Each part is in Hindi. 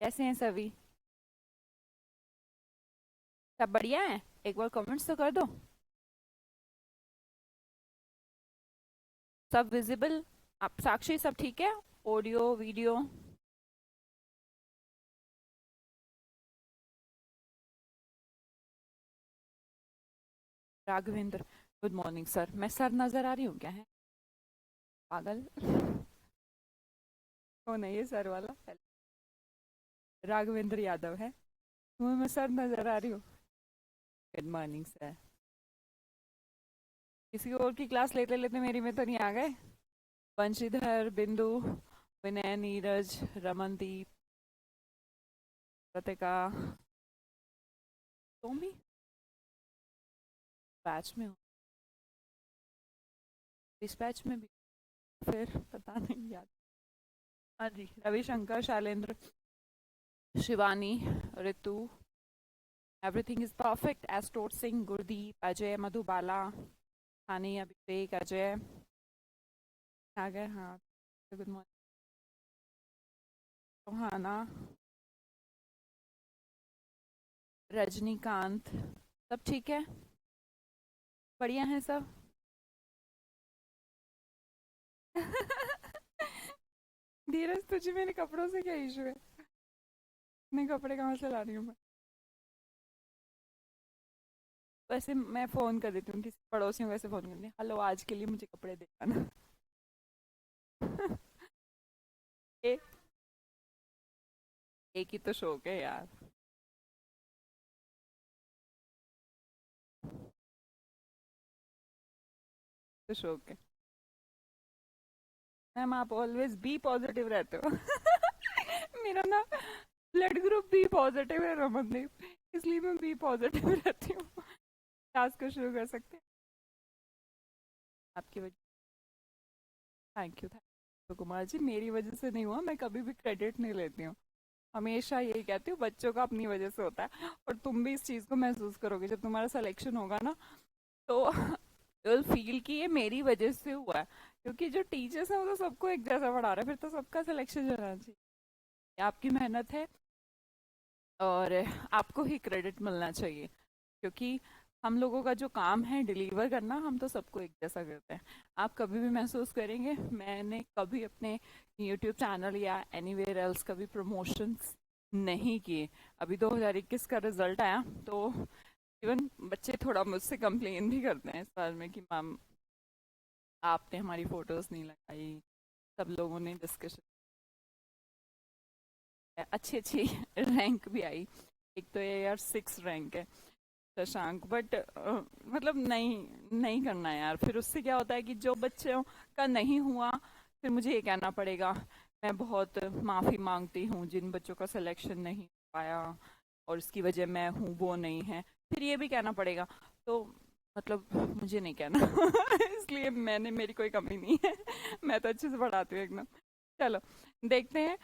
कैसे हैं सभी? सब बढ़िया है। एक बार कमेंट्स तो कर दो। सब विजिबल? आप साक्षी सब ठीक है? Audio video? Raghavendra, good morning sir. मैं सर नजर आ रही हूँ क्या? है पागल। कौन है ये सर वाला? राघवेंद्र यादव है। तुम्हें मैं सर नजर आ रही हूँ? Good morning sir. किसी और की क्लास लेते लेते मेरी में तो नहीं आ गए? वंशीधर, बिंदु, विनय, नीरज, रमनदीप, प्रतिका, तुम भी बैच में हो? इस बैच में भी? फिर पता नहीं याद। हाँ जी, Ravishankar, Shailendra, Shivani, Ritu, everything is perfect. एस्टोट सिंह, गुरदीप, अजय, मधुबाला, हानि, अभिषेक, अजय आ गए। हाँ, गुड मॉर्निंग। सुहाना, रजनीकांत, सब ठीक है? बढ़िया है सब। धीरज, तुझे मेरे कपड़ों से क्या इशू है? इतने कपड़े कहाँ से ला रही हूँ मैं? वैसे मैं फोन कर देती हूँ किसी पड़ोसियों को, वैसे फोन करती हूँ, हेलो आज के लिए मुझे कपड़े दे आना। ए, एक ही तो शौक है यार। तो शौक है। मैम आप ऑलवेज बी पॉजिटिव रहते हो। मेरा ना ब्लड ग्रुप बी पॉजिटिव है रमनदीप, इसलिए मैं बी पॉजिटिव रहती हूँ। टास्क को शुरू कर सकते हैं? आपकी वजह। थैंक यू कुमार जी, मेरी वजह से नहीं हुआ, मैं कभी भी क्रेडिट नहीं लेती हूँ। हमेशा यही कहती हूँ, बच्चों का अपनी वजह से होता है। और तुम भी इस चीज को महसूस करोगे जब तुम्हारा सिलेक्शन होगा ना, तो विल फील कि ये मेरी वजह से हुआ है। क्योंकि जो टीचर्स है वो तो सबको एक जैसा पढ़ा रहे हैं, फिर तो सबका सिलेक्शन होना चाहिए। ये आपकी मेहनत है और आपको ही क्रेडिट मिलना चाहिए। क्योंकि हम लोगों का जो काम है डिलीवर करना, हम तो सबको एक जैसा करते हैं। आप कभी भी महसूस करेंगे, मैंने कभी अपने यूट्यूब चैनल या एनीवेयर एल्स कभी प्रमोशंस नहीं किए। अभी 2021 का रिजल्ट आया तो इवन बच्चे थोड़ा मुझसे कंप्लेन भी करते हैं इस बारे में कि मैम आपने हमारी फोटोज नहीं लगाई। सब लोगों ने डिस्कशन, अच्छी अच्छी रैंक भी आई। एक तो ये यार 6 रैंक है शशांक, बट मतलब नहीं, नहीं करना है यार। फिर उससे क्या होता है कि जो बच्चों का नहीं हुआ, फिर मुझे ये कहना पड़ेगा। मैं बहुत माफी मांगती हूँ जिन बच्चों का सिलेक्शन नहीं हो पाया और इसकी वजह मैं हूँ, वो नहीं है, फिर ये भी कहना पड़ेगा। तो मतलब मुझे नहीं कहना। इसलिए मैंने, मेरी कोई कमी नहीं है। मैं तो अच्छे से पढ़ाती हूँ एकदम। चलो देखते हैं।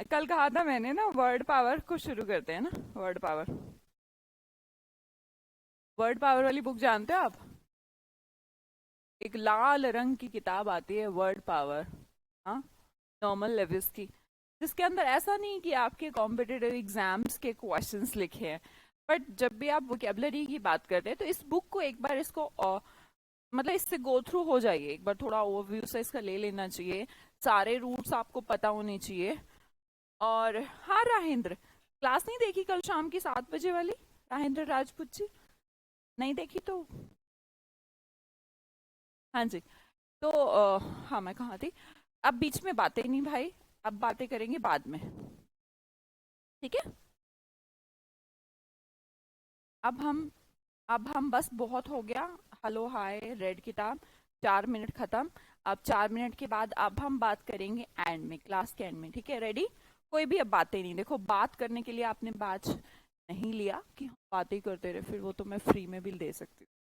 कल कहा था मैंने ना, वर्ड पावर को शुरू करते हैं ना। वर्ड पावर, वर्ड पावर वाली बुक जानते हो आप? एक लाल रंग की किताब आती है, वर्ड पावर। हाँ, नॉर्मल लेविस की। जिसके अंदर ऐसा नहीं कि आपके कॉम्पिटिटिव एग्जाम्स के क्वेश्चंस लिखे हैं, बट जब भी आप वोकेबलरी की बात करते हैं तो इस बुक को एक बार इसको मतलब इससे गो थ्रू हो जाइए एक बार, थोड़ा ओवरव्यू से इसका ले लेना चाहिए। सारे रूट्स आपको पता होने चाहिए। और हाँ राजेंद्र, क्लास नहीं देखी कल शाम की 7 बजे वाली? राजेंद्र राजपूत जी, नहीं देखी तो? हाँ जी। तो हाँ, मैं कहाँ थी? अब बीच में बातें नहीं भाई, अब बातें करेंगे बाद में, ठीक है? अब हम अब हम बस, बहुत हो गया हेलो हाय रेड किताब। 4 मिनट खत्म। अब 4 मिनट के बाद अब हम बात करेंगे एंड में, क्लास के एंड में, ठीक है? रेडी? कोई भी अब बातें नहीं। देखो, बात करने के लिए आपने बैच नहीं लिया कि हम बातें ही करते रहे, फिर वो तो मैं फ्री में भी दे सकती हूँ।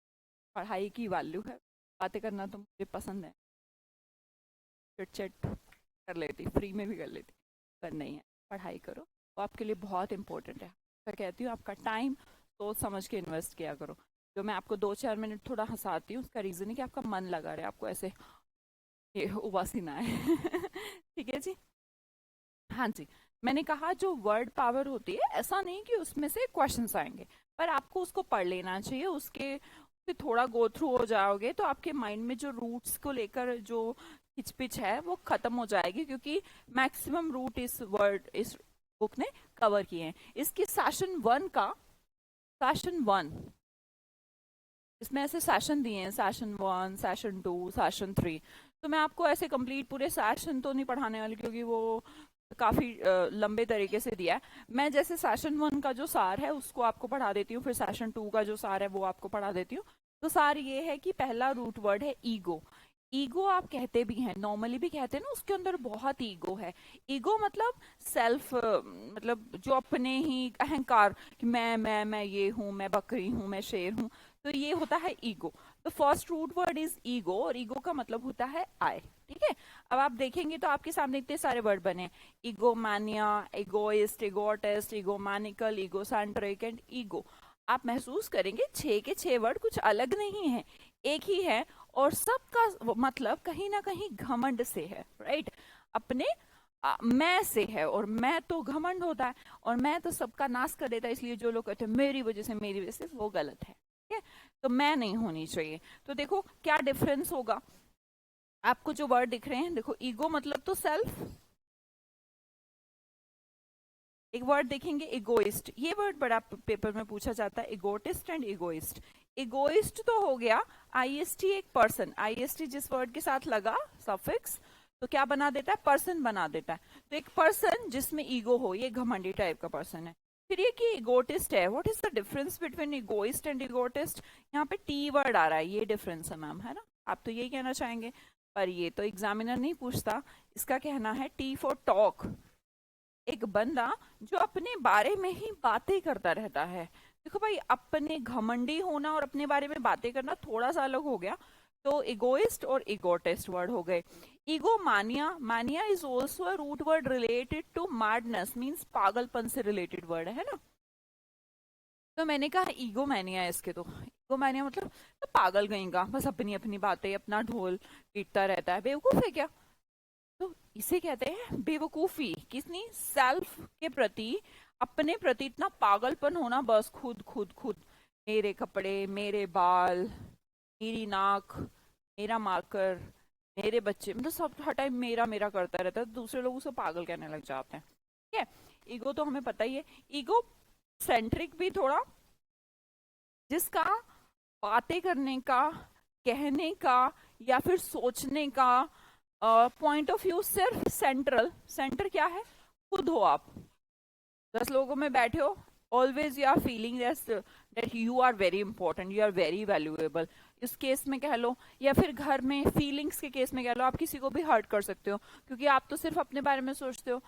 पढ़ाई की वैल्यू है, बातें करना तो मुझे पसंद है। चिट चैट कर लेती, फ्री में भी कर लेती, पर नहीं है। पढ़ाई करो, वो आपके लिए बहुत इंपॉर्टेंट है। मैं कहती हूँ आपका टाइम सोच समझ के इन्वेस्ट किया करो। जो मैं आपको 2-4 मिनट थोड़ा हंसाती हूँ, उसका रीजन है कि आपका मन लगा रहे, आपको ऐसे ये उबासी ना है। ठीक है जी? हाँ जी। मैंने कहा जो वर्ड पावर होती है, ऐसा नहीं कि उसमें से क्वेश्चंस आएंगे, पर आपको उसको पढ़ लेना चाहिए। उसके फिर थोड़ा गो थ्रू हो जाओगे तो आपके माइंड में जो रूट्स को लेकर जो हिचपिच है वो खत्म हो जाएगी, क्योंकि मैक्सिमम रूट इस बुक ने कवर किए हैं। इसकी सेशन 1 इसमें ऐसे सेशन दिए हैं, सेशन 1, सेशन 2, सेशन 3। तो मैं आपको ऐसे कंप्लीट पूरे सेशन तो नहीं पढ़ाने वाली, क्योंकि वो काफी लंबे तरीके से दिया है। मैं जैसे सेशन 1 का जो सार है उसको आपको पढ़ा देती हूँ, फिर सेशन 2 का जो सार है वो आपको पढ़ा देती हूँ। तो सार ये है कि पहला रूट वर्ड है ईगो। ईगो आप कहते भी हैं, नॉर्मली भी कहते हैं ना, उसके अंदर बहुत ईगो है। ईगो मतलब सेल्फ, मतलब जो अपने ही अहंकार, कि मैं ये हूँ, मैं बकरी हूँ, मैं शेर हूँ। तो ये होता है ईगो। तो first root word is ego, और ईगो का मतलब होता है आई। ठीक है। अब आप देखेंगे तो आपके सामने इतने सारे वर्ड बने, ईगोमानिया, ईगोइस्ट, ईगोटेस्ट, ईगोमैनिकल, ईगोसेंट्रिक एंड ईगो। आप महसूस करेंगे 6 के 6 वर्ड कुछ अलग नहीं है, एक ही है, और सबका मतलब कहीं ना कहीं घमंड से है, राइट। अपने मैं से है, और मैं तो घमंड होता है, और मैं तो सबका नाश कर देता है। इसलिए जो लोग कहते हैं मेरी वजह से, वो गलत है। ठीक है। तो मैं नहीं होनी चाहिए। तो देखो क्या डिफरेंस होगा। आपको जो वर्ड दिख रहे हैं, देखो ईगो मतलब तो सेल्फ। एक वर्ड देखेंगे इगोइस्ट, ये वर्ड बड़ा पेपर में पूछा जाता है, इगोटिस्ट एंड इगोइस्ट। इगोइस्ट तो हो गया आईएसटी, एक पर्सन, आईएसटी जिस वर्ड के साथ लगा सफिक्स, तो क्या बना देता है, पर्सन बना देता है। तो एक पर्सन जिसमें ईगो हो, ये घमंडी टाइप का पर्सन है। फिर ये कि इगोटिस्ट है, what is the difference between egoist and egotist. यहाँ पे टी वर्ड आ रहा है, ये डिफरेंस है मैम, है ना। आप तो यही कहना चाहेंगे, पर ये तो एग्जामिनर नहीं पूछता। इसका कहना है टी फॉर टॉक, एक बंदा जो अपने बारे में ही बातें करता रहता है। देखो भाई, अपने घमंडी होना और अपने बारे में बातें करना थोड़ा सा अलग हो गया। तो इगोइस्ट और इगोटेस्ट वर्ड हो गए। Ego mania, mania is also a root word related to madness, means पागलपन से रिलेटेड वर्ड है ना। तो मैंने कहा ईगो मैनिया है इसके, तो ईगो मैनिया मतलब तो पागल कहीं का, बस अपनी अपनी बातें, अपना ढोल पीटता रहता है, बेवकूफ है क्या। तो इसे कहते हैं बेवकूफी, किसनी, सेल्फ के प्रति, अपने प्रति इतना पागलपन होना, बस खुद खुद खुद, मेरे कपड़े, मेरे बाल, मेरी नाक, मेरा मार्कर, मेरे बच्चे, मतलब सब हर टाइम मेरा मेरा करता रहता है, तो दूसरे लोग उसे पागल कहने लग जाते हैं। ठीक है। ईगो तो हमें पता ही है। ईगो सेंट्रिक भी थोड़ा, जिसका बातें करने का, कहने का, या फिर सोचने का पॉइंट ऑफ व्यू सिर्फ सेंट्रल, सेंटर क्या है, खुद हो आप। 10 लोगों में बैठे हो, always you are feeling that you are very important, you are very valuable, इस केस में कह लो, या फिर घर में फीलिंग्स के केस में कह लो, आप किसी को भी हर्ट कर सकते हो, क्योंकि आप तो सिर्फ अपने बारे में सोचते हो।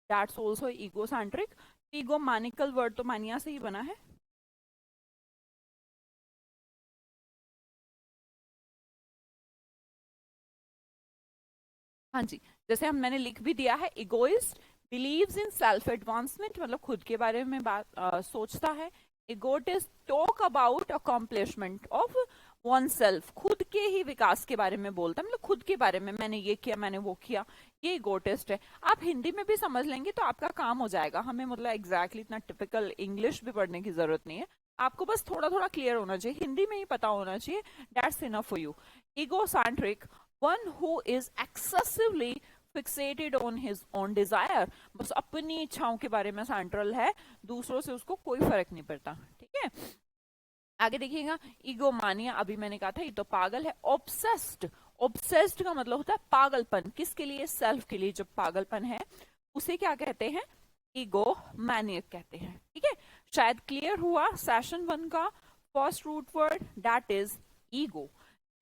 That's also ego centric. Ego maniacal word तो मानिया से ही बना है। हाँ जी, जैसे हम मैंने लिख भी दिया है, egoist believes in self advancement, मतलब खुद के बारे में बात सोचता है। Egotist talk about accomplishment of oneself, खुद के ही विकास के बारे में बोलता है, मतलब खुद के बारे में, मैंने ये किया, मैंने वो किया। ये इगोटिस्ट है। आप हिंदी में भी समझ लेंगे तो आपका काम हो जाएगा, हमें मतलब एग्जैक्टली इतना टिपिकल इंग्लिश भी पढ़ने की जरूरत नहीं है। आपको बस थोड़ा थोड़ा क्लियर होना चाहिए, हिंदी में ही पता होना चाहिए, that's enough for you. Egocentric, one who is excessively fixated on his own desire, बस अपनी इच्छाओं के बारे में सेंट्रल है, दूसरों से उसको कोई फर्क नहीं पड़ता। ठीक है। आगे देखिएगा, ईगोमानिया, अभी मैंने कहा था ये तो पागल है। ऑब्सेस्ड, ऑब्सेस्ड का मतलब होता है पागलपन, किसके लिए, सेल्फ के लिए, जो पागलपन है उसे क्या कहते हैं, ईगो मैनियक कहते हैं। ठीक है। शायद क्लियर हुआ सेशन 1 का first root word, that is ego.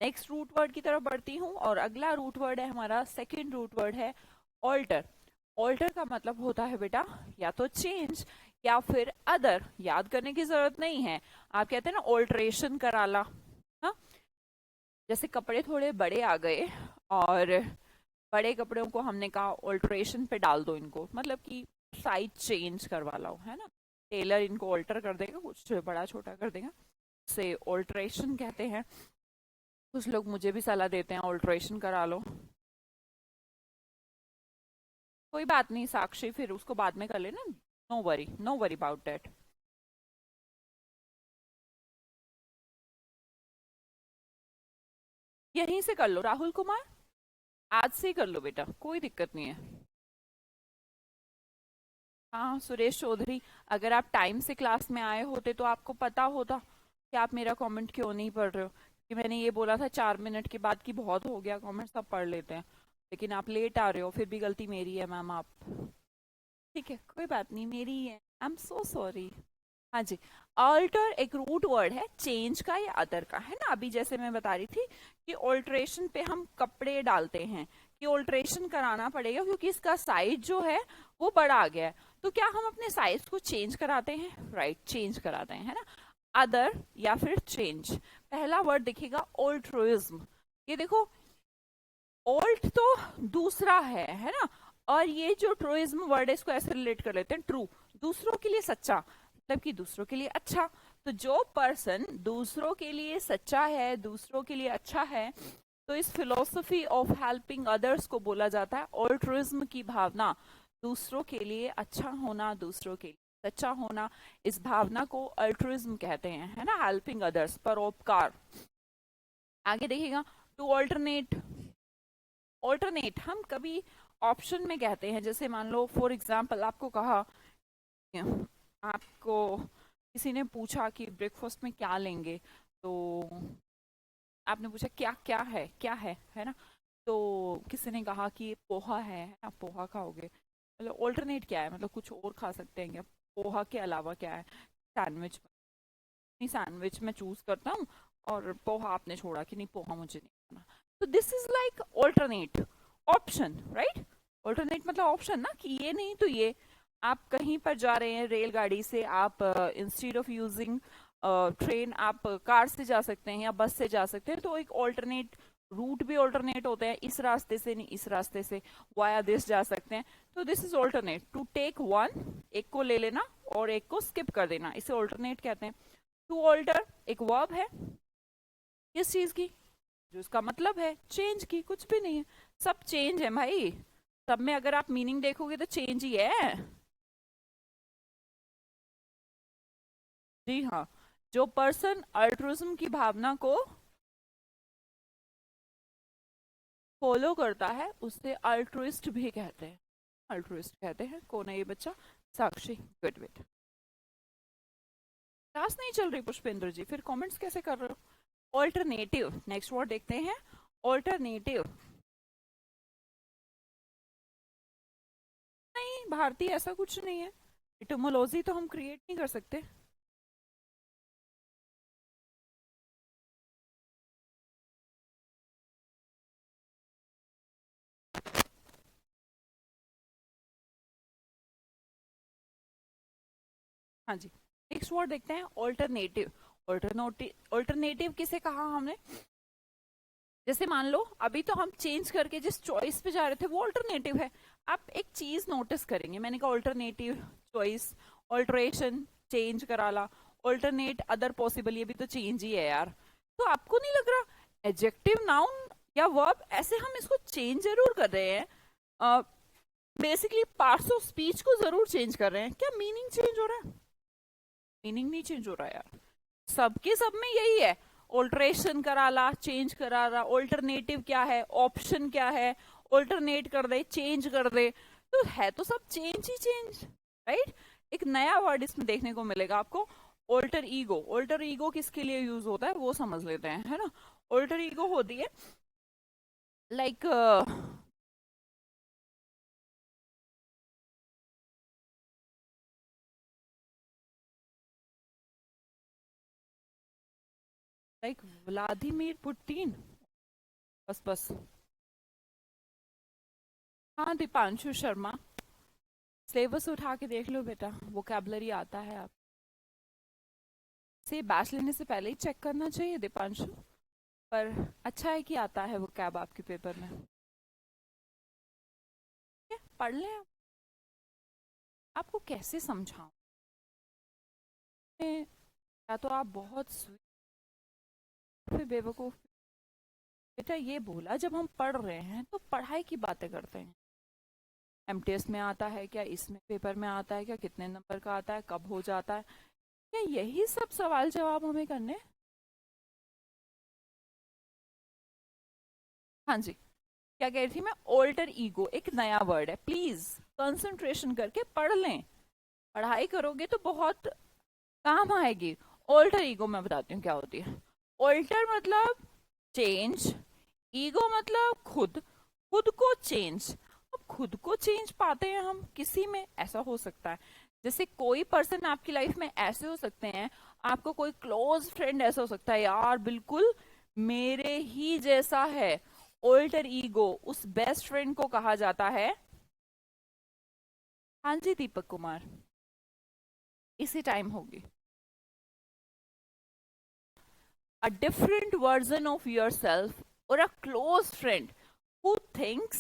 Next root word की तरफ बढ़ती हूँ, और अगला रूट वर्ड है हमारा, सेकेंड रूट वर्ड है ऑल्टर। ऑल्टर का मतलब होता है बेटा या तो चेंज या फिर अदर, याद करने की जरूरत नहीं है। आप कहते हैं ना ऑल्ट्रेशन करा ला, हाँ। जैसे कपड़े थोड़े बड़े आ गए, और बड़े कपड़ों को हमने कहा ऑल्ट्रेशन पे डाल दो इनको, मतलब कि साइज चेंज करवा लो, है ना। टेलर इनको ऑल्टर कर देगा, कुछ बड़ा छोटा कर देगा, से ऑल्ट्रेशन कहते हैं। कुछ लोग मुझे भी सलाह देते हैं ऑल्ट्रेशन करा लो। कोई बात नहीं साक्षी, फिर उसको बाद में कर लेना। No worry about that. यहीं से कर लो राहुल कुमार, आज से ही कर लो बेटा, कोई दिक्कत नहीं है। हाँ सुरेश चौधरी, अगर आप टाइम से क्लास में आए होते तो आपको पता होता कि आप मेरा कमेंट क्यों नहीं पढ़ रहे हो, कि मैंने ये बोला था 4 मिनट के बाद कि बहुत हो गया कमेंट, सब पढ़ लेते हैं। लेकिन आप लेट आ रहे हो, फिर भी गलती मेरी है मैम। आप ठीक है, कोई बात नहीं, मेरी ही है, आई एम सो सॉरी। हाँ जी। ऑल्टर एक रूट वर्ड है चेंज का या अदर का, है ना। अभी जैसे मैं बता रही थी कि ऑल्ट्रेशन पे हम कपड़े डालते हैं, कि ऑल्ट्रेशन कराना पड़ेगा क्योंकि इसका साइज जो है वो बड़ा आ गया है। तो क्या हम अपने साइज को चेंज कराते हैं? राइट, चेंज कराते हैं, है ना। अदर या फिर चेंज। पहला वर्ड दिखेगा ऑल्ट्रुइज्म। ये देखो, ओल्ट तो दूसरा है ना। और ये जो ट्रूइज्म वर्ड है इसको ऐसे रिलेट कर लेते हैं, ट्रू, दूसरों के लिए सच्चा, मतलब कि दूसरों के लिए अच्छा। तो जो पर्सन दूसरों के लिए सच्चा है, दूसरों के लिए अच्छा है, तो इस फिलोसफी ऑफ हेल्पिंग अदर्स को बोला जाता है ऑल्ट्रुइज्म की भावना। दूसरों के लिए अच्छा होना, दूसरों के लिए सच्चा होना, इस भावना को अल्ट्रुइज्म कहते हैं, है ना। हेल्पिंग अदर्स, परोपकार। आगे देखिएगा, टू ऑल्टरनेट। ऑल्टरनेट हम कभी ऑप्शन में कहते हैं, जैसे मान लो फॉर एग्जांपल आपको कहा, आपको किसी ने पूछा कि ब्रेकफास्ट में क्या लेंगे, तो आपने पूछा क्या क्या है, क्या है ना। तो किसी ने कहा कि पोहा है ना, पोहा खाओगे, मतलब ऑल्टरनेट क्या है, मतलब कुछ और खा सकते हैं क्या, पोहा के अलावा क्या है। सैंडविच, नहीं सैंडविच मैं चूज करता हूँ, और पोहा आपने छोड़ा कि नहीं पोहा मुझे नहीं खाना। तो this is like alternate, option, right. Alternate मतलब ऑप्शन ना, कि ये नहीं तो ये। आप कहीं पर जा रहे हैं रेलगाड़ी से, आप इंस्टेड ऑफ यूजिंग ट्रेन आप कार से जा सकते हैं या बस से जा सकते हैं, तो एक ऑल्टरनेट रूट भी ऑल्टरनेट होते हैं, इस रास्ते से नहीं इस रास्ते से, वाया दिस जा सकते हैं। तो this is alternate, to take one, एक को ले लेना और एक को स्किप कर देना, इसे ऑल्टरनेट कहते हैं। टू ऑल्टर एक वर्ब है, किस चीज की, जो इसका मतलब है चेंज की, कुछ भी नहीं है, सब चेंज है भाई। सब में अगर आप मीनिंग देखोगे तो चेंज ही है। जी हाँ, जो पर्सन अल्ट्रुइज्म की भावना को फॉलो करता है उससे अल्ट्रुइस्ट भी कहते हैं, अल्ट्रुइस्ट कहते हैं। कौन है ये बच्चा? साक्षी, गुड गुड। क्लास नहीं चल रही पुष्पेंद्र जी, फिर कमेंट्स कैसे कर रहे हो? ऑल्टरनेटिव, नेक्स्ट वर्ड देखते हैं, ऑल्टरनेटिव। नहीं भारतीय ऐसा कुछ नहीं है, इटोमोलॉजी तो हम क्रिएट नहीं कर सकते। हाँ जी, नेक्स्ट वर्ड देखते हैं, ऑल्टरनेटिव। ऑल्टरनेटिव किसे कहा हमने? जैसे मान लो अभी तो हम चेंज करके जिस चॉइस पे जा रहे थे वो ऑल्टरनेटिव है। आप एक चीज नोटिस करेंगे, मैंने कहा ऑल्टरनेटिव चॉइस, ऑल्टरेशन चेंज करा ला, ऑल्टरनेट अदर पॉसिबल, ये भी तो चेंज ही है यार। तो आपको नहीं लग रहा एडजेक्टिव नाउन या वर्ब ऐसे हम इसको चेंज जरूर कर रहे हैं, बेसिकली पार्ट्स ऑफ स्पीच को जरूर चेंज कर रहे हैं, क्या मीनिंग चेंज हो रहा है? मीनिंग नहीं चेंज हो रहा यार, सबके सब में यही है, ऑल्टरेशन करा ला, चेंज करा ला। ऑल्टरनेटिव क्या है, ऑप्शन क्या है, ऑल्टरनेट कर दे, चेंज कर दे, तो है तो सब चेंज ही चेंज, राइट। एक नया वर्ड इसमें देखने को मिलेगा आपको, ऑल्टर ईगो। ऑल्टर ईगो किसके लिए यूज होता है वो समझ लेते हैं, है ना। ऑल्टर ईगो होती है लाइक लाइक व्लादिमीर पुतिन, बस बस। हाँ दीपांशु शर्मा, सिलेबस उठा के देख लो बेटा, वोकैबलरी आता है आप से, बैच लेने से पहले ही चेक करना चाहिए दीपांशु। पर अच्छा है कि आता है वो कैब आपके पेपर में, ठीक है, पढ़ लें आप। आपको कैसे समझाऊं, या तो आप बहुत स्वीट, फिर बेवकूफ। बेटा ये बोला जब हम पढ़ रहे हैं तो पढ़ाई की बातें करते हैं, एमटीएस में आता है क्या, इसमें पेपर में आता है क्या, कितने नंबर का आता है, कब हो जाता है, क्या यही सब सवाल जवाब हमें करने? हाँ जी, क्या कह रही थी मैं? ऑल्टर ईगो एक नया वर्ड है, प्लीज कंसंट्रेशन करके पढ़ लें। पढ़ाई करोगे तो बहुत काम आएगी। ऑल्टर ईगो मैं बताती हूँ क्या होती है। ऑल्टर मतलब चेंज, ईगो मतलब खुद, खुद को चेंज। अब खुद को चेंज पाते हैं हम किसी में, ऐसा हो सकता है जैसे कोई पर्सन आपकी लाइफ में ऐसे हो सकते हैं, आपको कोई क्लोज फ्रेंड ऐसा हो सकता है, यार बिल्कुल मेरे ही जैसा है। ऑल्टर ईगो उस बेस्ट फ्रेंड को कहा जाता है। हाँ जी दीपक कुमार, इसी टाइम होगी। A different version of yourself or a close friend who thinks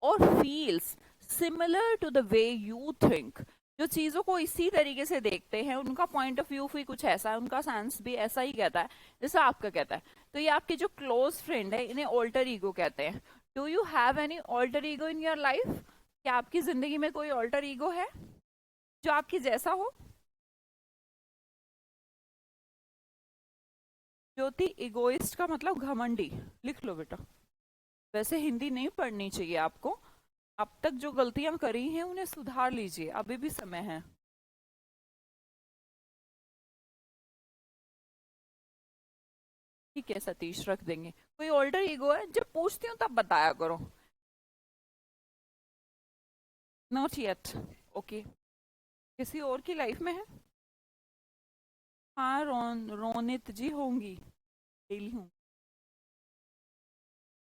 or feels similar to the way you think। जो चीजों को इसी तरीके से देखते हैं, उनका पॉइंट ऑफ व्यू भी कुछ ऐसा है, उनका सेंस भी ऐसा ही कहता है जैसा आपका कहता है। तो ये आपके जो क्लोज फ्रेंड है, इन्हें ऑल्टर ईगो कहते हैं। Do you have any alter ego in your life? क्या आपकी जिंदगी में कोई ऑल्टर ईगो है जो आपकी जैसा हो? ज्योति, इगोइस्ट का मतलब घमंडी, लिख लो बेटा। वैसे हिंदी नहीं पढ़नी चाहिए आपको, अब तक जो गलतियां करी हैं उन्हें सुधार लीजिए, अभी भी समय है। ठीक है सतीश, रख देंगे। कोई ऑल्टर ईगो है? जब पूछती हूँ तब बताया करो। Not yet. ओके, किसी और की लाइफ में है? हाँ, रोनित जी होंगी, डेली हूँ।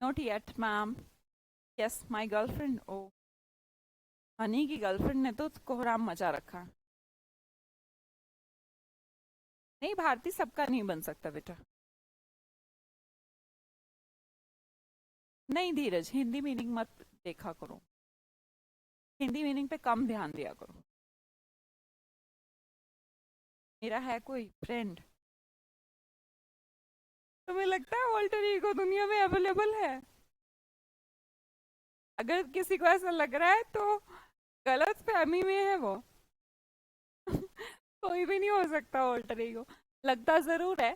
Not yet ma'am. Yes my girlfriend. ओ, हनी की गर्लफ्रेंड ने तो कोहराम मचा रखा है। नहीं भारती, सबका नहीं बन सकता बेटा। नहीं धीरज, हिंदी मीनिंग मत देखा करो, हिंदी मीनिंग पे कम ध्यान दिया करो। मेरा है कोई फ्रेंड? तुम्हें लगता है ऑल्टर ईगो दुनिया में अवेलेबल है? अगर किसी को ऐसा लग रहा है तो गलत फहमी में है वो। कोई भी नहीं हो सकता ऑल्टर ईगो। लगता जरूर है,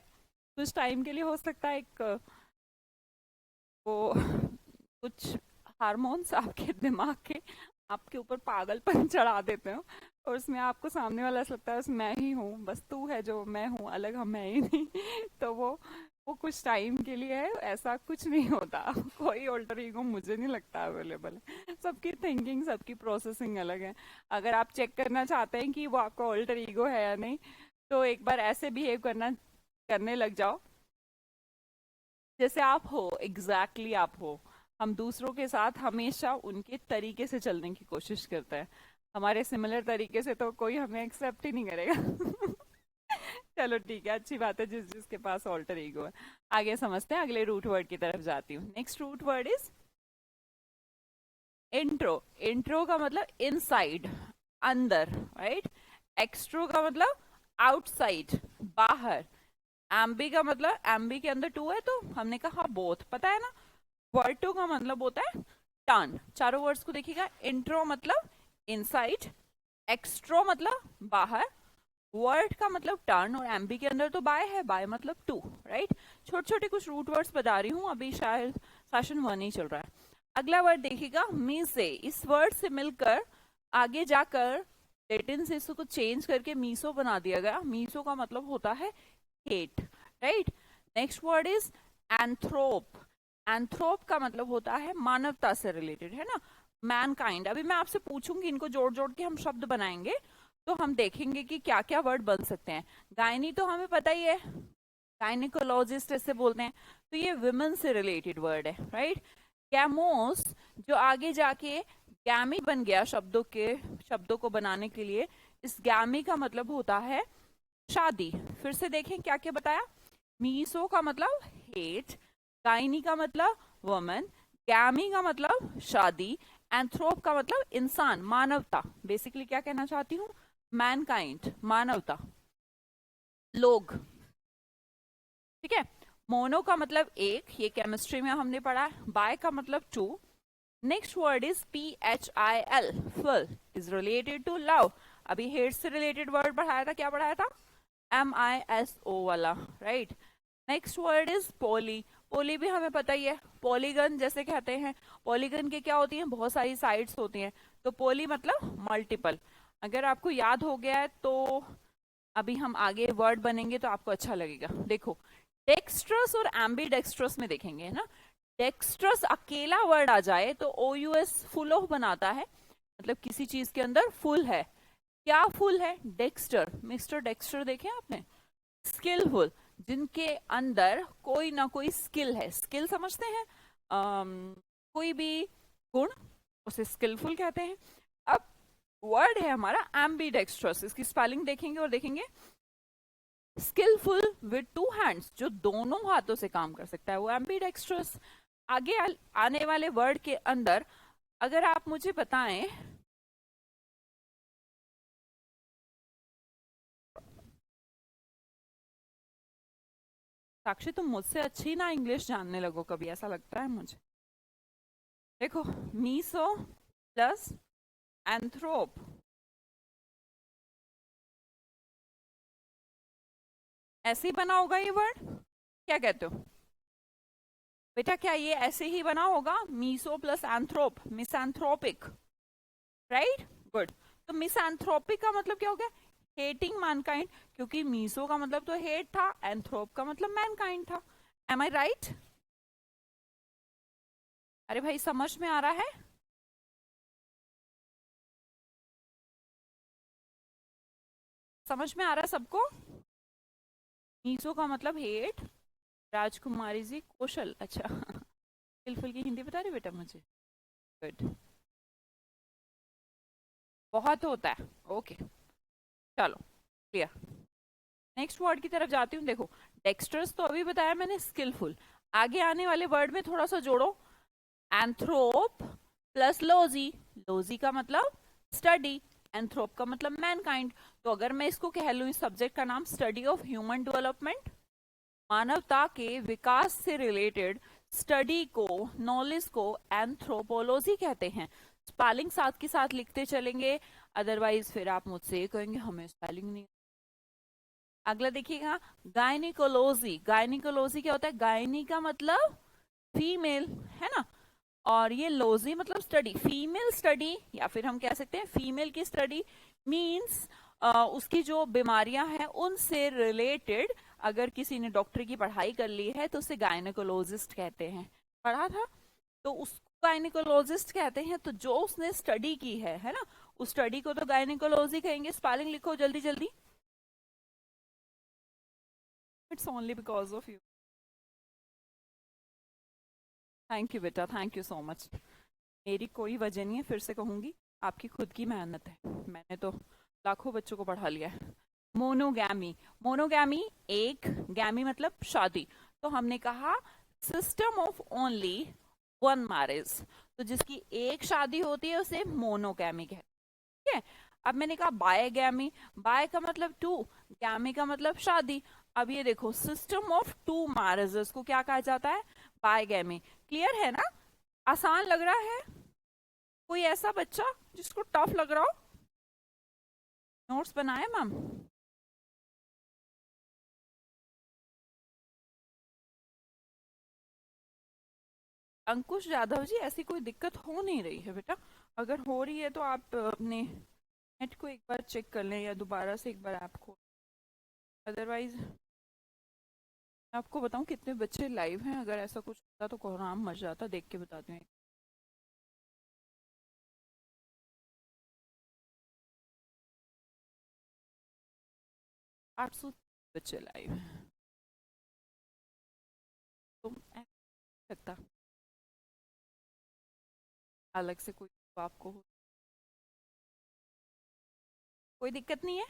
कुछ टाइम के लिए हो सकता है। एक वो कुछ हार्मोन्स आपके दिमाग के आपके ऊपर पागलपन चढ़ा देते हो, और उसमें आपको सामने वाला ऐसा लगता है बस मैं ही हूँ, बस तू है जो मैं हूँ, अलग हम है ही नहीं। तो वो कुछ टाइम के लिए है, ऐसा कुछ नहीं होता। कोई ऑल्टर ईगो मुझे नहीं लगता अवेलेबल है। सबकी थिंकिंग, सबकी प्रोसेसिंग अलग है। अगर आप चेक करना चाहते हैं कि वो आपका ऑल्टर ईगो है या नहीं, तो एक बार ऐसे बिहेव करने लग जाओ जैसे आप हो, एग्जैक्टली आप हो। हम दूसरों के साथ हमेशा उनके तरीके से चलने की कोशिश करते हैं, हमारे सिमिलर तरीके से तो कोई हमें एक्सेप्ट ही नहीं करेगा। चलो ठीक है, अच्छी बात है जिस जिसके पास ऑल्टर ईगो है। आगे समझते हैं, अगले रूट वर्ड की तरफ जाती हूँ। Next root word is intro. Intro का मतलब इनसाइड, अंदर, राइट। एक्सट्रो का मतलब आउटसाइड, बाहर। एम्बी का मतलब, एम्बी के अंदर टू है तो हमने कहा बोथ, पता है ना। वर्ड टू का मतलब होता है टर्न। चारों वर्ड्स को देखिएगा, इंट्रो मतलब इनसाइड, एक्सट्रो मतलब बाहर, वर्ड का मतलब टर्न, और एम्बी के अंदर तो बाय है, बाय मतलब टू, राइट। छोटे छोटे कुछ रूट वर्ड्स बता रही हूँ, अभी शायद सेशन 1 ही चल रहा है। अगला वर्ड देखिएगा, मी से। इस वर्ड से मिलकर आगे जाकर लेटिन से इसको चेंज करके मीसो बना दिया गया। मीसो का मतलब होता है hate, right. Next word is एंथ्रोप। एंथ्रोप का मतलब होता है मानवता से रिलेटेड, है ना, मैनकाइंड। अभी मैं आपसे पूछूंगी, इनको जोड़ जोड़ के हम शब्द बनाएंगे, तो हम देखेंगे कि क्या क्या वर्ड बन सकते हैं। गायनी तो हमें पता ही है, गायनिकोलॉजिस्ट ऐसे बोलते हैं, तो ये विमेन से रिलेटेड वर्ड है, राइट। गैमोस, जो आगे जाके गैमी बन गया शब्दों को बनाने के लिए। इस गैमी का मतलब होता है शादी। फिर से देखें क्या क्या बताया। मीसो का मतलब हेट, गाइनी का मतलब वुमन, गैमी का मतलब शादी, एंथ्रोप का मतलब इंसान, मानवता। बेसिकली क्या कहना चाहती हूँ, मैनकाइंड, मानवता, लोग, ठीक है। मोनो का मतलब एक, ये केमिस्ट्री में हमने पढ़ा है। बाय का मतलब two, next word is PHIL, phil, is related to love. अभी हेट से रिलेटेड वर्ड पढ़ाया था, क्या पढ़ाया था? MISO वाला, right. Next word is poly. Poly भी हमें पता ही है, पॉलीगन जैसे कहते हैं। पॉलीगन के क्या होती हैं? बहुत सारी साइड्स होती हैं। तो पोली मतलब मल्टीपल। अगर आपको याद हो गया है तो अभी हम आगे वर्ड बनेंगे तो आपको अच्छा लगेगा। देखो, डेक्स्ट्रस और एम्बीडेक्स्ट्रस में देखेंगे, है ना। डेक्स्ट्रस अकेला वर्ड आ जाए तो OUS फुल ऑफ बनाता है, मतलब किसी चीज के अंदर फुल है। क्या फुल है? डेक्स्टर, मिस्टर डेक्स्टर देखे आपने? स्किलफुल, जिनके अंदर कोई ना कोई स्किल है। स्किल समझते हैं? कोई भी गुण, उसे स्किलफुल कहते हैं। अब वर्ड है हमारा एम्बीडेक्स्ट्रस, इसकी स्पेलिंग देखेंगे और देखेंगे स्किलफुल विद टू हैंड्स, जो दोनों हाथों से काम कर सकता है वो एम्बीडेक्स्ट्रस। आगे आने वाले वर्ड के अंदर अगर आप मुझे बताएं, साक्षी तुम मुझसे अच्छी ना इंग्लिश जानने लगो कभी, ऐसा लगता है मुझे। देखो, मीसो प्लस एंथ्रोप, ऐसे ही बना होगा ये वर्ड, क्या कहते हो बेटा? क्या ये ऐसे ही बना होगा? Miso plus anthrop, misanthropic, right, good. तो मिसएंथ्रोपिक का मतलब क्या हो गया? हेटिंग मैनकाइंड, क्योंकि मीसो का मतलब तो हेट था, एंथ्रोप का मतलब मैनकाइंड था। एम आई राइट? अरे भाई समझ में आ रहा है? समझ में आ रहा है सबको? मीसो का मतलब हेट, राजकुमारी जी कौशल, अच्छा स्किलफुल की हिंदी बता रही बेटा मुझे, गुड। बहुत होता है, ओके, चलो क्लियर। नेक्स्ट वर्ड की तरफ जाती हूँ। देखो, डेक्स्ट्रस तो अभी बताया मैंने, स्किलफुल। आगे आने वाले वर्ड में थोड़ा सा जोड़ो, एंथ्रोप प्लस लोजी। लोजी का मतलब स्टडी, एंथ्रोप का मतलब मैनकाइंड। तो अगर मैं इसको कह लूँ, इस सब्जेक्ट का नाम स्टडी ऑफ ह्यूमन डेवलपमेंट, मानवता के विकास से रिलेटेड स्टडी को, नॉलेज को एंथ्रोपोलॉजी कहते हैं। स्पेलिंग साथ के साथ लिखते चलेंगे, अदरवाइज फिर आप मुझसे ये कहेंगे हमें स्पेलिंग नहीं। अगला देखिएगा, गायनिकोलॉजी। गायनिकोलॉजी क्या होता है? गायनी का मतलब फीमेल, है ना, और ये लॉजी मतलब स्टडी, फीमेल स्टडी, या फिर हम कह सकते हैं फीमेल की स्टडी। मींस उसकी जो बीमारियां हैं उनसे रिलेटेड, अगर किसी ने डॉक्टर की पढ़ाई कर ली है तो उसे गायनिकोलॉजिस्ट कहते हैं। पढ़ा था तो उसको गायनिकोलॉजिस्ट कहते हैं। तो जो उसने स्टडी की है ना, उस स्टडी को तो गायनिकोलॉजी कहेंगे। स्पेलिंग लिखो जल्दी जल्दी। It's only because of you. Thank you बेटा, थैंक यू सो मच। मेरी कोई वजह नहीं है, फिर से कहूंगी, आपकी खुद की मेहनत है। मैंने तो लाखों बच्चों को पढ़ा लिया है। मोनोगैमी, मोनोगैमी एक, गैमी मतलब शादी। तो हमने कहा system of only one marriage, तो जिसकी एक शादी होती है उसे मोनोगैमी कहते हैं। ठीक है। अब मैंने कहा बायगैमी, बाय का मतलब टू, गैमी का मतलब शादी। अब ये देखो, सिस्टम ऑफ टू मैरिजेस को क्या कहा जाता है? बायगैमी। क्लियर है ना? आसान लग रहा है? कोई ऐसा बच्चा जिसको टफ लग रहा हो? नोट्स बनाए मैम? अंकुश यादव जी, ऐसी कोई दिक्कत हो नहीं रही है बेटा। अगर हो रही है तो आप अपने नेट को एक बार चेक कर लें या दोबारा से एक बार ऐप खोल। अदरवाइज मैं आपको बताऊं कितने बच्चे लाइव हैं, अगर ऐसा कुछ होता तो कोहराम मच जाता, देख के बताती हूँ। 800 बच्चे लाइव हैं। तो ऐसा लगता अलग से कोई आपको कोई दिक्कत नहीं है?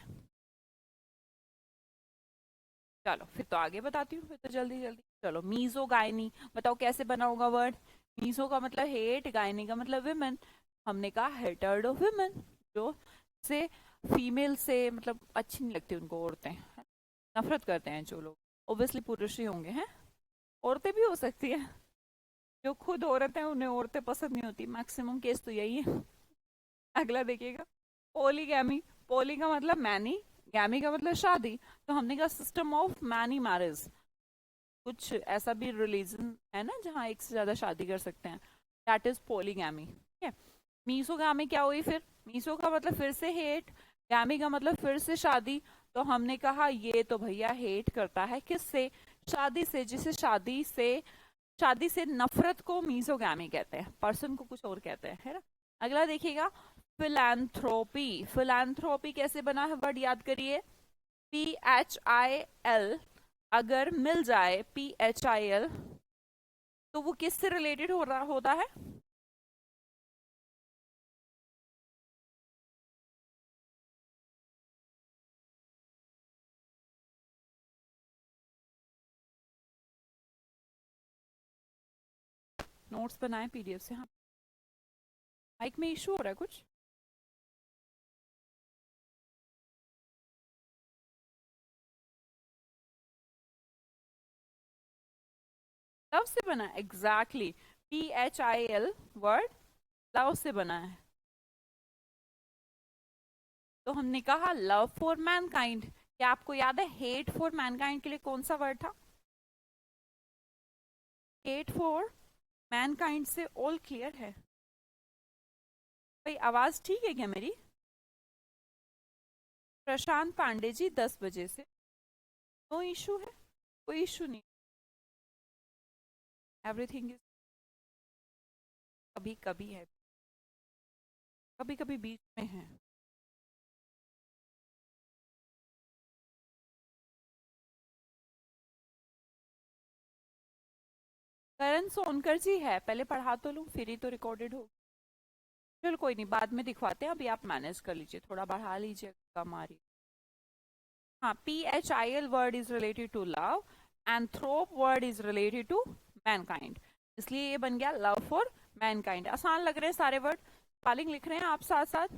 चलो फिर तो आगे बताती हूँ, फिर तो जल्दी जल्दी। चलो, मीजो गायनी, बताओ कैसे बना होगा वर्ड? मीजो का मतलब हेट, गायनी का मतलब विमेन। हमने कहा हेटर्ड ऑफ विमेन, जो से फीमेल से मतलब अच्छी नहीं लगती उनको औरतें, नफरत करते हैं जो लोग। ओब्वियसली पुरुष ही होंगे, हैं? औरतें भी हो सकती है, जो खुद औरत है उन्हें औरतें पसंद नहीं होती, मैक्सिमम केस तो यही है। अगला देखिएगा, पोलीगैमी। पोली का मतलब मैनी, गैमी का मतलब शादी। तो हमने कहा सिस्टम ऑफ मैनी मैरिज, कुछ ऐसा भी रिलीजन है ना जहाँ एक से ज्यादा शादी कर सकते हैं, दैट इज पोलीगैमी। ठीक है। मीसोगामी क्या हुई फिर? मीसो का मतलब फिर से हेट, गैमी का मतलब फिर से शादी। तो हमने कहा ये तो भैया हेट करता है किससे? शादी से। जिसे शादी से नफरत को मीसोगैमी कहते हैं, पर्सन को कुछ और कहते हैं, है ना। अगला देखिएगा, फिलैंथ्रोपी। फिलैंथ्रोपी कैसे बना है वर्ड याद करिए, PHIL। अगर मिल जाए PHIL तो वो किससे रिलेटेड हो रहा होता है? नोट्स बनाए PDF से। हाँ, माइक में इशू हो रहा है कुछ? लव से बना है, एग्जैक्टली। PHIL वर्ड लव से बना है। तो हमने कहा लव फॉर मैनकाइंड। क्या आपको याद है हेट फॉर मैनकाइंड के लिए कौन सा वर्ड था? हेट फॉर मैनकाइंड से ऑल क्लियर है भाई? आवाज ठीक है क्या मेरी? प्रशांत पांडे जी 10 बजे से। नो इशू है, कोई इशू नहीं, एवरीथिंग इज। कभी कभी है, कभी कभी बीच में है। करण सोनकर जी है, पहले पढ़ा तो लूं फिर ही तो रिकॉर्डेड हो। चलो कोई नहीं, बाद में दिखवाते हैं, अभी आप मैनेज कर लीजिए, थोड़ा बढ़ा लीजिए, कम आ रही। हाँ, PHIL word is related to love, anthrop word is related to mankind, इसलिए ये बन गया लव फॉर मैनकाइंड। आसान लग रहे हैं सारे वर्ड? स्पेलिंग लिख रहे हैं आप साथ साथ?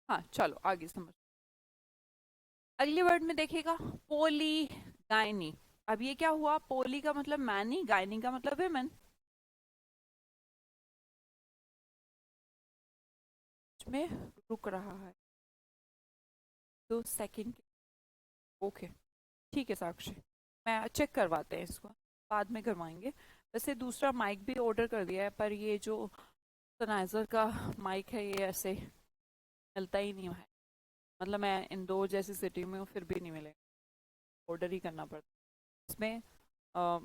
हाँ चलो आगे समझ। अगले वर्ड में देखिएगा, पोली गायनी। अब ये क्या हुआ? पोली का मतलब मैनी, गायनी का मतलब विमेन। में रुक रहा है 2 सेकंड। ओके, ठीक है साक्षी, मैं चेक करवाते हैं इसको, बाद में करवाएंगे। वैसे दूसरा माइक भी ऑर्डर कर दिया है, पर ये जो सनाइजर का माइक है ये ऐसे मिलता ही नहीं है, मतलब मैं इंदौर जैसी सिटी में हूँ फिर भी नहीं मिलेगा, ऑर्डर ही करना पड़ता है इसमें। अ,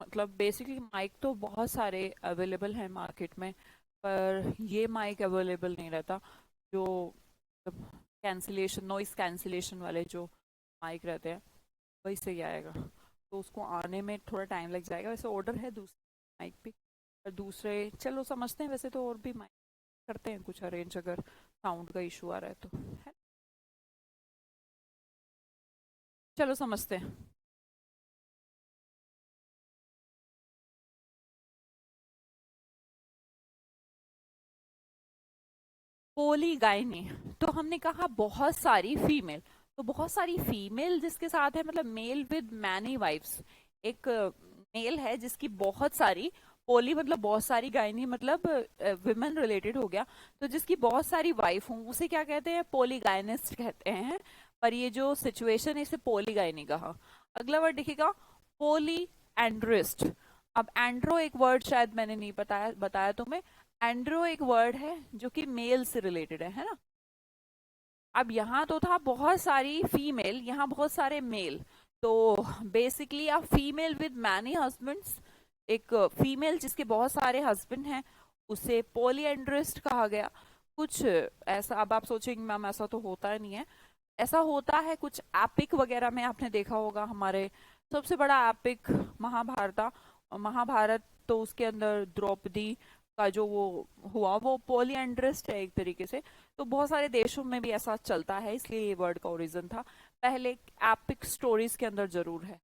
मतलब बेसिकली माइक तो बहुत सारे अवेलेबल हैं मार्केट में, पर ये माइक अवेलेबल नहीं रहता, जो कैंसिलेशन, नॉइस कैंसिलेशन वाले जो माइक रहते हैं वही सही आएगा। तो उसको आने में थोड़ा टाइम लग जाएगा, वैसे ऑर्डर है दूसरे माइक भी, पर दूसरे चलो समझते हैं, वैसे तो और भी माइक करते हैं कुछ अरेंज, अगर साउंड का इशू आ रहा है तो, है। चलो समझते हैं। पोलीगाइनी, तो हमने कहा बहुत सारी फीमेल, तो बहुत सारी फीमेल जिसके साथ है, मतलब मेल विद मैनी वाइफ्स। एक मेल है जिसकी बहुत सारी, पोली मतलब बहुत सारी, गायनी मतलब विमेन रिलेटेड हो गया, तो जिसकी बहुत सारी वाइफ हों उसे क्या कहते हैं? पोलीगाइनिस्ट कहते हैं। पर ये जो सिचुएशन है इसे पोलीगाइनी कहा। अगला वर्ड देखिएगा, पोली एंड्रिस्ट। अब एंड्रो एक वर्ड शायद मैंने नहीं बताया बताया तुम्हें, एंड्रो एक वर्ड है जो कि मेल से रिलेटेड है ना। अब यहाँ तो था बहुत सारी फीमेल, यहाँ बहुत सारे मेल, तो बेसिकली आप फीमेल विद मैनी हस्बैंड्स, एक फीमेल जिसके बहुत सारे हस्बैंड हैं उसे पॉलीएंड्रिस्ट कहा गया। कुछ ऐसा, अब आप सोचेंगे मैम ऐसा तो होता नहीं है, ऐसा होता है कुछ एपिक वगैरह में, आपने देखा होगा हमारे सबसे बड़ा एपिक महाभारत, महाभारत, तो उसके अंदर द्रौपदी का जो वो हुआ वो पॉलीएंड्रिस्ट है एक तरीके से। तो बहुत सारे देशों में भी ऐसा चलता है, इसलिए ये वर्ड का ओरिजिन था पहले एपिक स्टोरीज के अंदर जरूर है।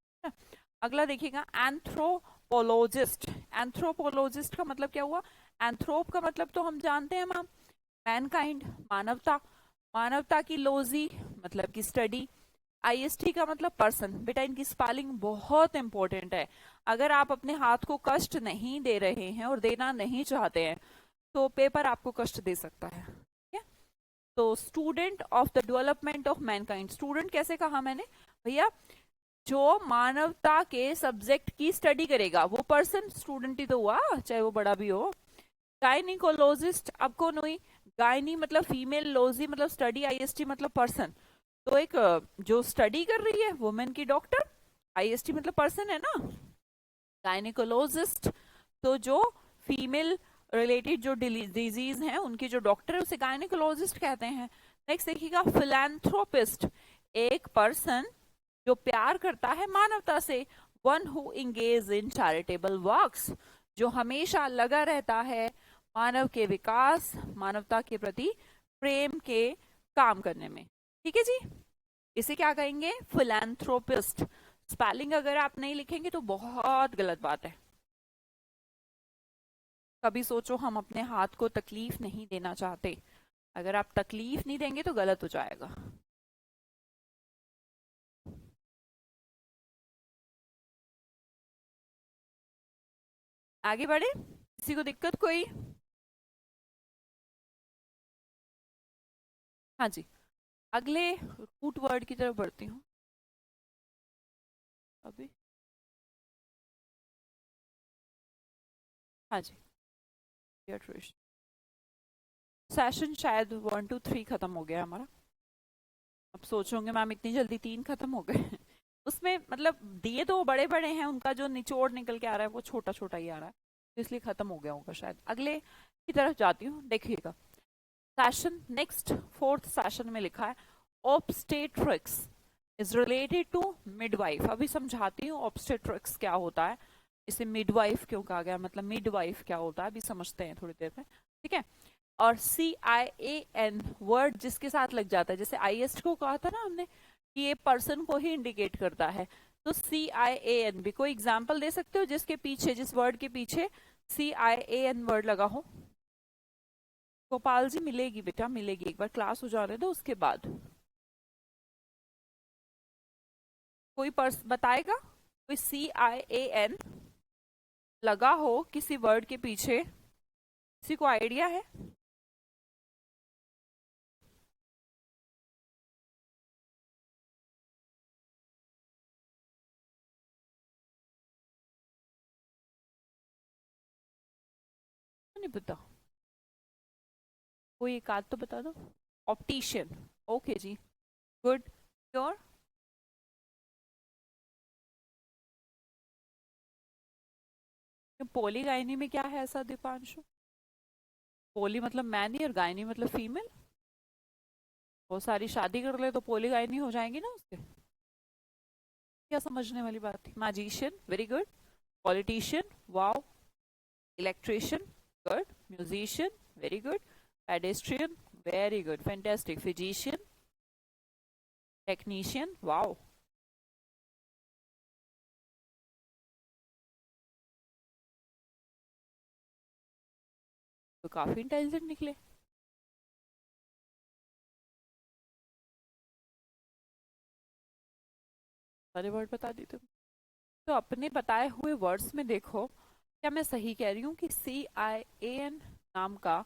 अगला देखिएगा, एंथ्रोपोलॉजिस्ट। एंथ्रोपोलॉजिस्ट का मतलब क्या हुआ? एंथ्रोप का मतलब तो हम जानते हैं मैम, मैनकाइंड, मानवता। मानवता की लोजी मतलब की स्टडी, आईएसटी का मतलब पर्सन। बेटा इनकी स्पेलिंग बहुत इंपॉर्टेंट है। अगर आप अपने हाथ को कष्ट नहीं दे रहे हैं और देना नहीं चाहते हैं तो पेपर आपको कष्ट दे सकता है, ठीक है। तो student of the development of Mankind, student कैसे कहा मैंने भैया, जो मानवता के सब्जेक्ट की स्टडी करेगा वो पर्सन स्टूडेंट ही तो हुआ, चाहे वो बड़ा भी हो। गायनिकोलॉजिस्ट अब कौन हुई, गायनी मतलब फीमेल, लॉजी मतलब स्टडी, आईएसटी मतलब पर्सन। तो एक जो स्टडी कर रही है वुमेन की डॉक्टर, आईएसटी मतलब पर्सन है ना, गायनिकोलॉजिस्ट। तो जो फीमेल रिलेटेड जो डिजीज हैं उनकी जो डॉक्टर है उसे गायनिकोलॉजिस्ट कहते हैं। नेक्स्ट देखिएगा फिलैंथ्रोपिस्ट, एक पर्सन जो प्यार करता है मानवता से। One who engage in charitable works, जो हमेशा लगा रहता है मानव के विकास, मानवता के प्रति प्रेम के काम करने में, ठीक है जी। इसे क्या कहेंगे, फिलैंथ्रोपिस्ट। स्पेलिंग अगर आप नहीं लिखेंगे तो बहुत गलत बात है। कभी सोचो हम अपने हाथ को तकलीफ नहीं देना चाहते, अगर आप तकलीफ नहीं देंगे तो गलत हो जाएगा। आगे बढ़े, किसी को दिक्कत कोई? हाँ जी, अगले रूट वर्ड की तरफ बढ़ती हूँ अभी। हाँ जी, सेशन शायद 1 2 3 खत्म हो गया हमारा। अब सोचोगे मैम इतनी जल्दी 3 खत्म हो गए उसमें मतलब दिए तो बड़े बड़े हैं, उनका जो निचोड़ निकल के आ रहा है वो छोटा छोटा ही आ रहा है, तो इसलिए खत्म हो गया होगा शायद। अगले की तरफ जाती हूँ, देखिएगा सेशन नेक्स्ट फोर्थ सेशन में लिखा है obstetrics is related to midwife. अभी समझाती हूँ ऑब्स्टेट्रिक्स क्या होता है, इसे मिडवाइफ क्यों कहा गया, मतलब मिडवाइफ क्या होता है अभी समझते हैं थोड़ी देर में, ठीक है। और CIAN वर्ड जिसके साथ लग जाता है, जैसे आईएसटी को कहा था ना हमने कि ये पर्सन को ही इंडिकेट करता है, तो CIAN भी कोई एग्जाम्पल दे सकते हो जिसके पीछे, जिस वर्ड के पीछे CIAN वर्ड लगा हो? गोपाल जी मिलेगी बेटा मिलेगी, एक बार क्लास हो जाने दो उसके बाद। कोई पर्स बताएगा, कोई CIAN लगा हो किसी वर्ड के पीछे, किसी को आइडिया है? नहीं पता, कोई एक आध तो बता दो। ऑप्टिशियन, ओके जी, गुड, श्योर। पोली गायनी में क्या है ऐसा दीपांशु? पोली मतलब मैन और गायनी मतलब फीमेल। वो सारी शादी कर ले तो पोली गायनी हो जाएंगी ना उसके, क्या समझने वाली बात थी। Magician very good, politician wow, electrician good, musician very good, pedestrian very good fantastic, physician, technician wow. तो काफी इंटेलिजेंट निकले। सारे वर्ड बता दी तुम। तो अपने बताए हुए वर्ड्स में देखो, क्या मैं सही कह रही हूँ कि CIAN नाम का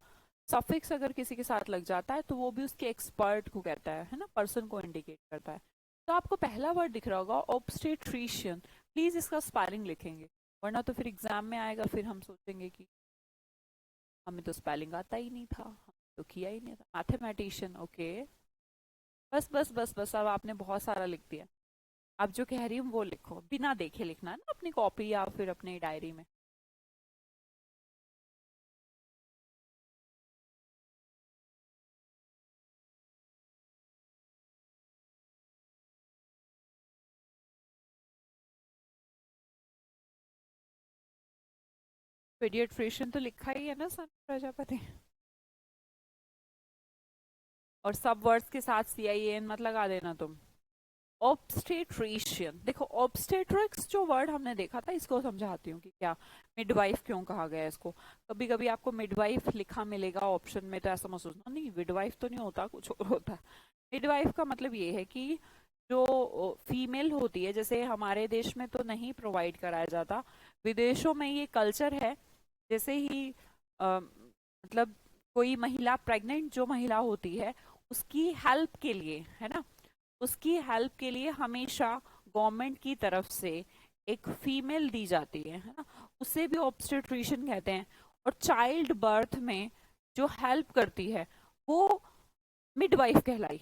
सफिक्स अगर किसी के साथ लग जाता है तो वो भी उसके एक्सपर्ट को कहता है ना, पर्सन को इंडिकेट करता है। तो आपको पहला वर्ड दिख रहा होगा ऑब्स्टेट्रिशियन, प्लीज इसका स्पेलिंग लिखेंगे, वरना तो फिर एग्जाम में आएगा, फिर हम सोचेंगे कि हमें तो स्पेलिंग आता ही नहीं था, हमने तो किया ही नहीं था। मैथमेटिशियन ओके, बस बस बस बस, अब आपने बहुत सारा लिख दिया। आप जो कह रही हूँ वो लिखो, बिना देखे लिखना है ना अपनी कॉपी या फिर अपनी डायरी में। पीडियाट्रिशियन तो लिखा ही है ना सन प्रजापति। और सब वर्ड्स के साथ CIAN मत लगा देना तुम। ऑब्स्टेट्रिशियन, देखो ऑब्स्टेट्रिक्स जो वर्ड हमने देखा था, इसको समझाती हूँ कि क्या मिडवाइफ क्यों कहा गया है इसको। कभी कभी आपको मिडवाइफ लिखा मिलेगा ऑप्शन में, तो ऐसा महसूस नहीं, मिडवाइफ तो नहीं होता, कुछ और होता है। मिडवाइफ का मतलब ये है कि जो फीमेल होती है, जैसे हमारे देश में तो नहीं प्रोवाइड कराया जाता, विदेशों में ये कल्चर है। जैसे ही मतलब कोई महिला प्रेग्नेंट जो महिला होती है, उसकी हेल्प के लिए, है ना, उसकी हेल्प के लिए हमेशा गवर्नमेंट की तरफ से एक फीमेल दी जाती है ना, उसे भी ऑब्स्टेट्रिशियन कहते हैं। और चाइल्ड बर्थ में जो हेल्प करती है वो मिडवाइफ कहलाई,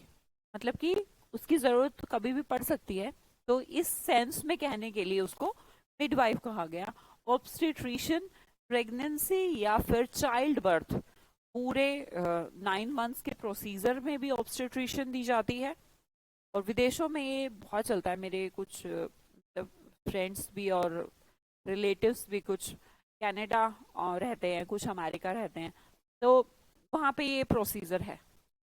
मतलब कि उसकी जरूरत कभी भी पड़ सकती है, तो इस सेंस में कहने के लिए उसको मिडवाइफ कहा गया। ऑब्स्टेट्रिशियन प्रेगनेंसी या फिर चाइल्ड बर्थ, पूरे 9 मंथ्स के प्रोसीजर में भी ऑब्स्टेट्रिशियन दी जाती है। और विदेशों में ये बहुत चलता है, मेरे कुछ फ्रेंड्स भी और रिलेटिव्स भी, कुछ कनाडा और रहते हैं, कुछ अमेरिका रहते हैं, तो वहाँ पे ये प्रोसीजर है।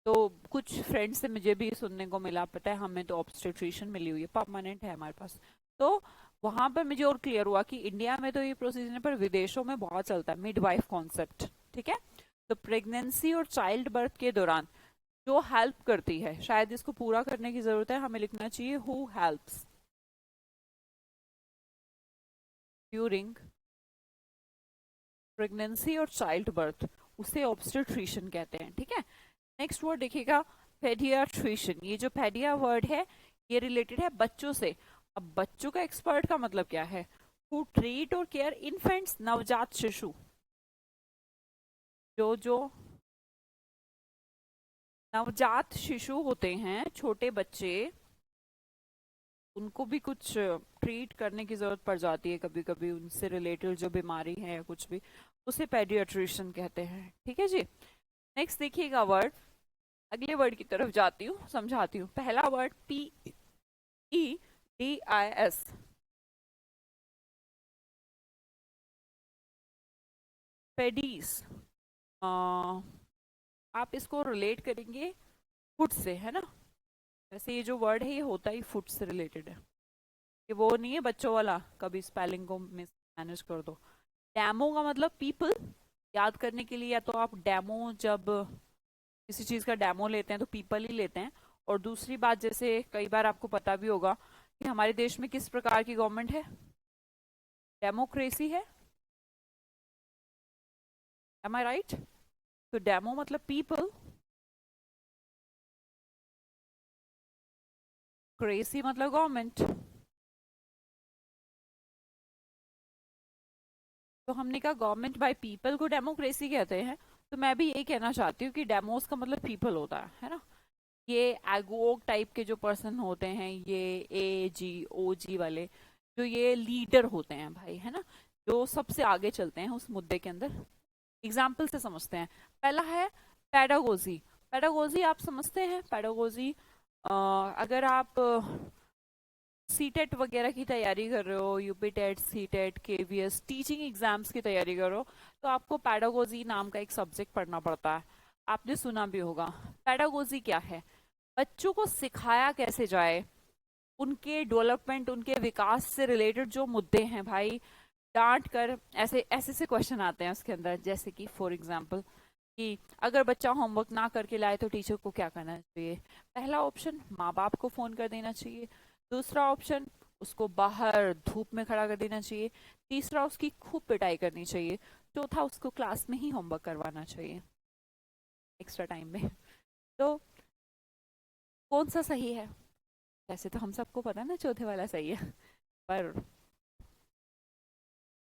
तो कुछ फ्रेंड्स से मुझे भी सुनने को मिला, पता है हमें तो ऑब्स्टेट्रिशियन मिली हुई है, परमानेंट है हमारे पास। तो वहां पर मुझे और क्लियर हुआ कि इंडिया में तो ये प्रोसीजर है, पर विदेशों में बहुत चलता है मिडवाइफ कॉन्सेप्ट, ठीक है। तो प्रेगनेंसी और चाइल्ड बर्थ के दौरान जो हेल्प करती है, शायद इसको पूरा करने की जरूरत है, हमें लिखना चाहिए हु हेल्प्स ड्यूरिंग प्रेगनेंसी और चाइल्ड बर्थ, उसे ऑब्स्टेट्रिशियन कहते हैं, ठीक है। नेक्स्ट वर्ड देखिएगा पेडियाट्रिशियन। ये जो पेडिया वर्ड है ये रिलेटेड है बच्चों से। अब बच्चों का एक्सपर्ट का मतलब क्या है, हु ट्रीट और केयर इन्फेंट्स, नवजात शिशु, जो नवजात शिशु होते हैं, छोटे बच्चे, उनको भी कुछ ट्रीट करने की जरूरत पड़ जाती है कभी कभी, उनसे रिलेटेड जो बीमारी है या कुछ भी, उसे पेडियाट्रिशियन कहते हैं, ठीक है जी। नेक्स्ट देखिएगा वर्ड, अगले वर्ड की तरफ जाती हूँ, समझाती हूँ। पहला वर्ड PEDIS, पेडीज। आप इसको रिलेट करेंगे फुट से, है ना। वैसे ये जो वर्ड है ये होता ही फुट से रिलेटेड है, ये वो नहीं है बच्चों वाला, कभी स्पेलिंग को मिस मैनेज कर दो। डेमो का मतलब पीपल, याद करने के लिए, या तो आप डेमो, जब किसी चीज का डेमो लेते हैं तो पीपल ही लेते हैं। और दूसरी बात, जैसे कई बार आपको पता भी होगा कि हमारे देश में किस प्रकार की गवर्नमेंट है, डेमोक्रेसी है, एम आई राइट। तो डेमो मतलब पीपल, क्रेसी मतलब गवर्नमेंट। तो हमने कहा गवर्नमेंट बाय पीपल को डेमोक्रेसी कहते हैं, तो मैं भी यही कहना चाहती हूँ कि डेमोस का मतलब पीपल होता है ना। ये एगोग टाइप के जो पर्सन होते हैं, ये AG OG वाले, जो ये लीडर होते हैं भाई, है ना, जो सबसे आगे चलते हैं उस मुद्दे के अंदर। एग्जाम्पल से समझते हैं। पहला है पेडागोजी। पेडागोजी आप समझते हैं, पेडागोजी अगर आप सीटेट वगैरह की तैयारी कर रहे हो, UP TET, CTET, KVS, teaching exams की तैयारी कर रहे हो, तो आपको पेडागोजी नाम का एक सब्जेक्ट पढ़ना पड़ता है, आपने सुना भी होगा। पेडागोजी क्या है, बच्चों को सिखाया कैसे जाए, उनके डेवलपमेंट, उनके विकास से रिलेटेड जो मुद्दे हैं भाई, डांट कर, ऐसे ऐसे से क्वेश्चन आते हैं उसके अंदर, जैसे कि फॉर एग्जाम्पल कि अगर बच्चा होमवर्क ना करके लाए तो टीचर को क्या करना चाहिए। पहला ऑप्शन, माँ बाप को फोन कर देना चाहिए। दूसरा ऑप्शन, उसको बाहर धूप में खड़ा कर देना चाहिए। तीसरा, उसकी खूब पिटाई करनी चाहिए। चौथा, उसको क्लास में ही होमवर्क करवाना चाहिए एक्स्ट्रा टाइम में। तो कौन सा सही है, वैसे तो हम सबको पता है ना चौथे वाला सही है, पर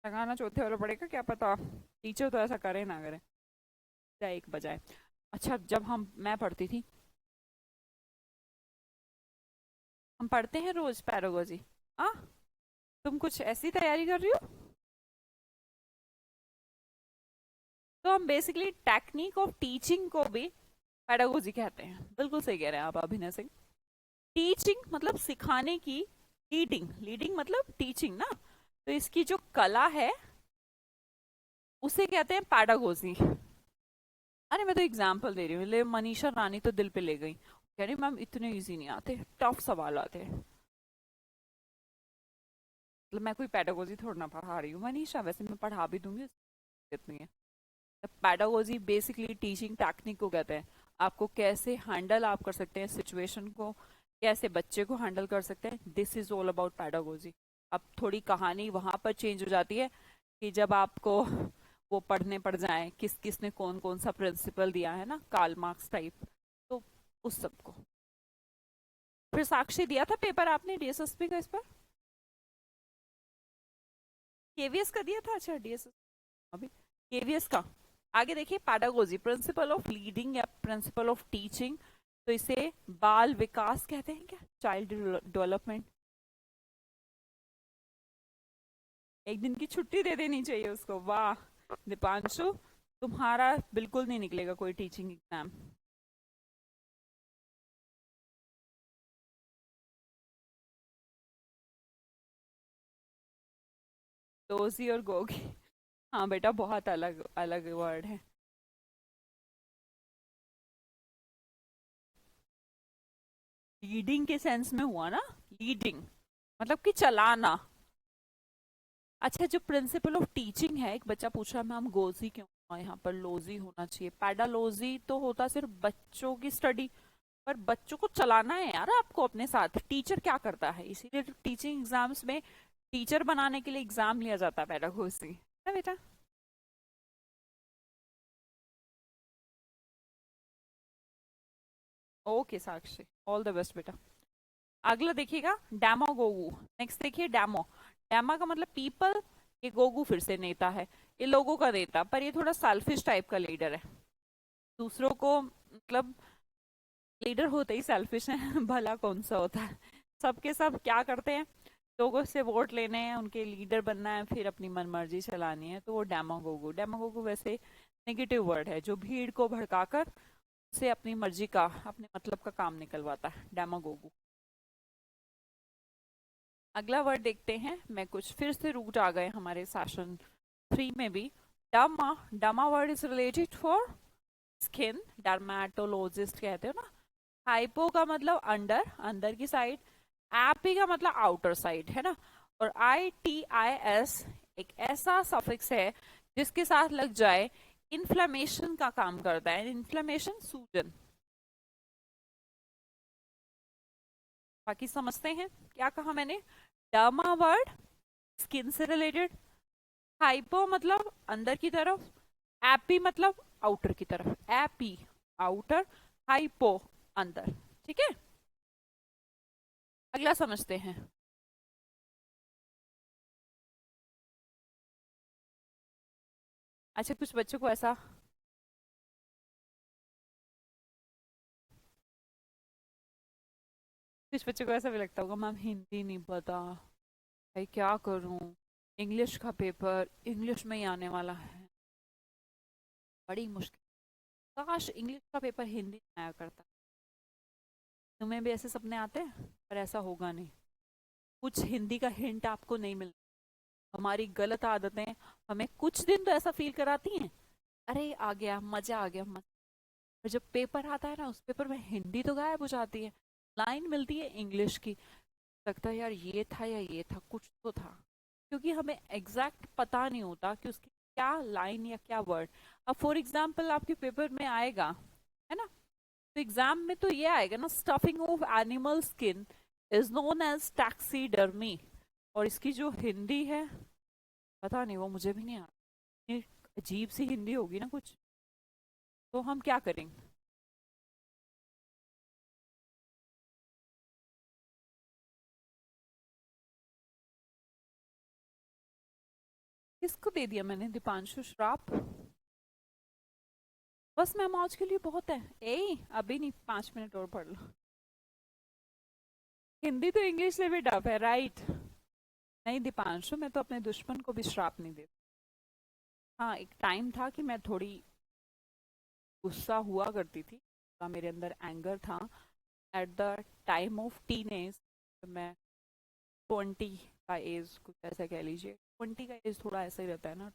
लगाना चौथे वाला पड़ेगा, क्या पता टीचर तो ऐसा करे ना करे, क्या एक बजाय। अच्छा, जब मैं पढ़ती थी, हम पढ़ते हैं रोज पैरागोजी। हाँ, तुम कुछ ऐसी तैयारी कर रही हो। तो हम बेसिकली टेक्निक ऑफ टीचिंग को भी पैडागोजी कहते हैं, बिल्कुल सही कह रहे हैं आप अभिनय सिंह। टीचिंग मतलब सिखाने की, लीडिंग, लीडिंग मतलब टीचिंग ना, तो इसकी जो कला है उसे कहते हैं पैडागोजी। अरे मैं तो एग्जाम्पल दे रही हूँ, ले मनीषा रानी तो दिल पे ले गई, कह रही मैम इतने इजी नहीं आते, टफ सवाल आते हैं। मतलब मैं कोई पेडागोजी थोड़ा ना पढ़ा रही हूँ मनीषा, वैसे मैं पढ़ा भी दूंगी, इतनी है। पेडागोजी बेसिकली टीचिंग टेक्निक को कहते हैं। आपको कैसे हैंडल आप कर सकते हैं सिचुएशन को, कैसे बच्चे को हैंडल कर सकते हैं, this is all about pedagogy. अब थोड़ी कहानी वहां पर चेंज हो जाती है कि जब आपको वो पढ़ने पड़ जाए किस किस ने कौन कौन सा प्रिंसिपल दिया है ना, कार्ल मार्क्स टाइप, तो उस सब को। फिर साक्षी दिया था पेपर आपने डीएसएसपी का इस पर? केवीएस का दिया था, अच्छा डीएसएस अभी केवीएस का। आगे देखिए, पैडागोजी प्रिंसिपल ऑफ लीडिंग या प्रिंसिपल ऑफ टीचिंग, तो इसे बाल विकास कहते हैं क्या, चाइल्ड डेवलपमेंट। एक दिन की छुट्टी दे देनी चाहिए उसको, वाह दीपांशु, तुम्हारा बिल्कुल नहीं निकलेगा कोई टीचिंग एग्जाम। दोजी और गोगी, हाँ बेटा बहुत अलग अलग वर्ड है। लीडिंग के सेंस में हुआ ना, लीडिंग मतलब कि चलाना। अच्छा, जो प्रिंसिपल ऑफ टीचिंग है, एक बच्चा पूछ रहा है मैम गोजी क्यों हुआ यहाँ पर, लोजी होना चाहिए। पैडालोजी तो होता सिर्फ बच्चों की स्टडी, पर बच्चों को चलाना है यार आपको अपने साथ। टीचर क्या करता है, इसीलिए तो टीचिंग एग्जाम्स में टीचर बनाने के लिए एग्जाम लिया जाता है पैडागोजी, है बेटा। Okay Sakshi, all the best बेटा। अगला देखिएगा डेमोगोगू। नेक्स्ट देखिए डेमो। डेमा का मतलब पीपल, ये गोगू फिर से नेता है, ये लोगों का नेता, पर ये थोड़ा सेल्फिश टाइप का लीडर है। दूसरों को मतलब, लीडर होते ही सेल्फिश है भला कौन सा होता है। सबके सब क्या करते हैं, लोगों से वोट लेने हैं, उनके लीडर बनना है, फिर अपनी मनमर्जी चलानी है, तो वो डेमागोगो। डेमागोगो वैसे नेगेटिव वर्ड है, जो भीड़ को भड़काकर से अपनी मर्जी का, अपने मतलब का काम निकलवाता है, डेमागोगो। अगला वर्ड देखते हैं, मैं कुछ फिर से रूट आ गए हमारे सेशन 3 में भी। Derma, derma word is related for skin, dermatologist कहते हो ना। हाइपो का मतलब अंडर, अंदर की साइड। एपी का मतलब आउटर साइड, है ना। और ITIS एक ऐसा सफिक्स है जिसके साथ लग जाए इन्फ्लेमेशन का काम करता है। इन्फ्लेमेशन सूजन। बाकी समझते हैं क्या कहा मैंने। डर्मा वर्ड स्किन से रिलेटेड, हाइपो मतलब अंदर की तरफ, एपी मतलब आउटर की तरफ। एपी आउटर, हाइपो अंदर। ठीक है, अगला समझते हैं। अच्छा, कुछ बच्चों को ऐसा, कुछ बच्चों को ऐसा भी लगता होगा मैम हिंदी नहीं पता, भाई क्या करूं, इंग्लिश का पेपर इंग्लिश में ही आने वाला है, बड़ी मुश्किल। काश इंग्लिश का पेपर हिंदी में आया करता। तुम्हें भी ऐसे सपने आते हैं, पर ऐसा होगा नहीं। कुछ हिंदी का हिंट आपको नहीं मिल, हमारी गलत आदतें हमें कुछ दिन तो ऐसा फील कराती हैं, अरे आ गया मजा, आ गया मजा। और जब पेपर आता है ना, उस पेपर में हिंदी तो गायब हो जाती है, लाइन मिलती है इंग्लिश की। लगता है यार ये था या ये था, कुछ तो था। क्योंकि हमें एग्जैक्ट पता नहीं होता कि उसकी क्या लाइन या क्या वर्ड। अब फॉर एग्जाम्पल आपके पेपर में आएगा, है ना, तो एग्जाम में तो ये आएगा ना, stuffing of animal skin is known as taxidermy. और इसकी जो हिंदी है, पता नहीं, वो मुझे भी नहीं आता। ये अजीब सी हिंदी होगी ना कुछ, तो हम क्या करेंगे। किसको दे दिया मैंने दीपांशु श्राप? बस मैम आज के लिए बहुत है। अभी नहीं, 5 मिनट और पढ़ लो। हिंदी तो इंग्लिश से भी टफ है, राइट। नहीं दीपांशु, मैं तो अपने दुश्मन को भी श्राप नहीं देती। हाँ, एक टाइम था कि मैं थोड़ी गुस्सा हुआ करती थी, मेरे अंदर एंगर था at the time of teen age. मैं 20 का एज, कुछ ऐसा कह लीजिए, 20 का एज थोड़ा ऐसा ही रहता है ना।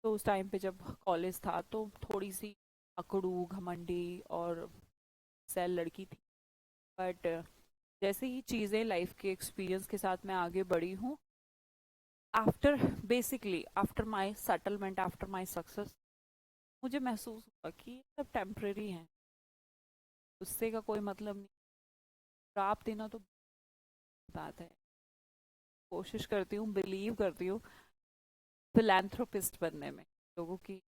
तो उस टाइम पे जब कॉलेज था, तो थोड़ी सी अकड़ू घमंडी और सेल लड़की थी। बट जैसे ही चीज़ें लाइफ के एक्सपीरियंस के साथ मैं आगे बढ़ी हूँ, after basically after my settlement, after my success, मुझे महसूस हुआ कि ये सब टेम्परेरी है, उससे का कोई मतलब नहीं। श्राप देना तो बात है। कोशिश करती हूँ, बिलीव करती हूँ फिलैंथ्रोपिस्ट बनने में। लोगों की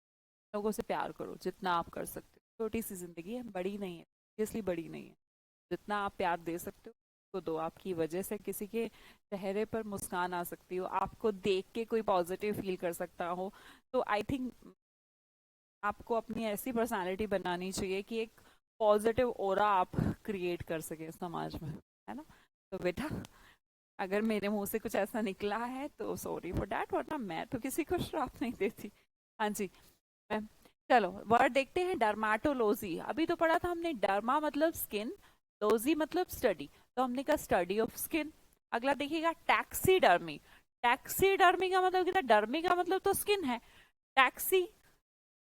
लोगों से प्यार करो जितना आप कर सकते हो। छोटी सी जिंदगी है, बड़ी नहीं है, इसलिए बड़ी नहीं है। जितना आप प्यार दे सकते हो तो दो। आपकी वजह से किसी के चेहरे पर मुस्कान आ सकती हो, आपको देख के कोई पॉजिटिव फील कर सकता हो। तो आई थिंक आपको अपनी ऐसी पर्सनालिटी बनानी चाहिए कि एक पॉजिटिव ओरा आप क्रिएट कर सके समाज में, है ना। तो बेटा, अगर मेरे मुंह से कुछ ऐसा निकला है तो सॉरी फॉर दैट, वरना मैं तो किसी को श्राप नहीं देती। हाँ जी। मैं चलो वर्ड देखते हैं। डर्माटोलॉजी, अभी तो पढ़ा था हमने। डर्मा मतलब स्किन, लोजी मतलब स्टडी, तो हमने कहा स्टडी ऑफ स्किन। अगला देखिएगा टैक्सीडर्मी। टैक्सीडर्मी का मतलब क्या? डर्मी का मतलब तो स्किन है। Taxi,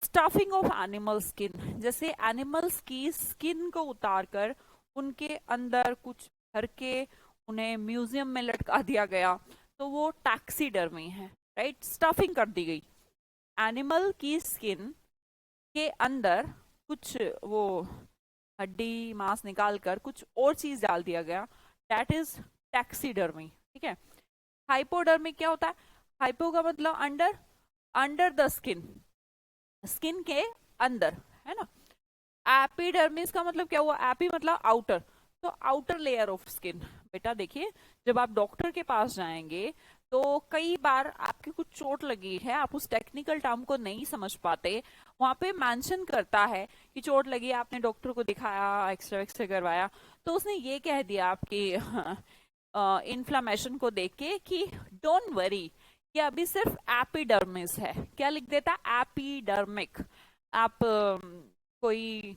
stuffing of animal skin, जैसे एनिमल्स की स्किन को उतारकर उनके अंदर कुछ भर के उन्हें म्यूजियम में लटका दिया गया, तो वो टैक्सीडर्मी है। राइट, स्टफिंग कर दी गई एनिमल की स्किन के अंदर, कुछ वो हड्डी मांस निकाल कर कुछ और चीज डाल दिया गया, दैट इज टैक्सीडर्मी। ठीक है। हाइपोडर्मी क्या होता है? हाइपो का मतलब under, under the skin, skin के अंदर, है ना। एपिडर्मिस का मतलब क्या हुआ? एपी मतलब आउटर, तो आउटर लेयर ऑफ स्किन। बेटा देखिए, जब आप डॉक्टर के पास जाएंगे तो कई बार आपकी कुछ चोट लगी है, आप उस टेक्निकल टर्म को नहीं समझ पाते, वहां पे मेंशन करता है कि चोट लगी है, आपने डॉक्टर को दिखाया, एक्सरे एक्सरे करवाया, तो उसने ये कह दिया आपकी इन्फ्लामेशन को देख के कि डोंट वरी, ये अभी सिर्फ एपिडर्मिस है। क्या लिख देता? एपिडर्मिक। आप कोई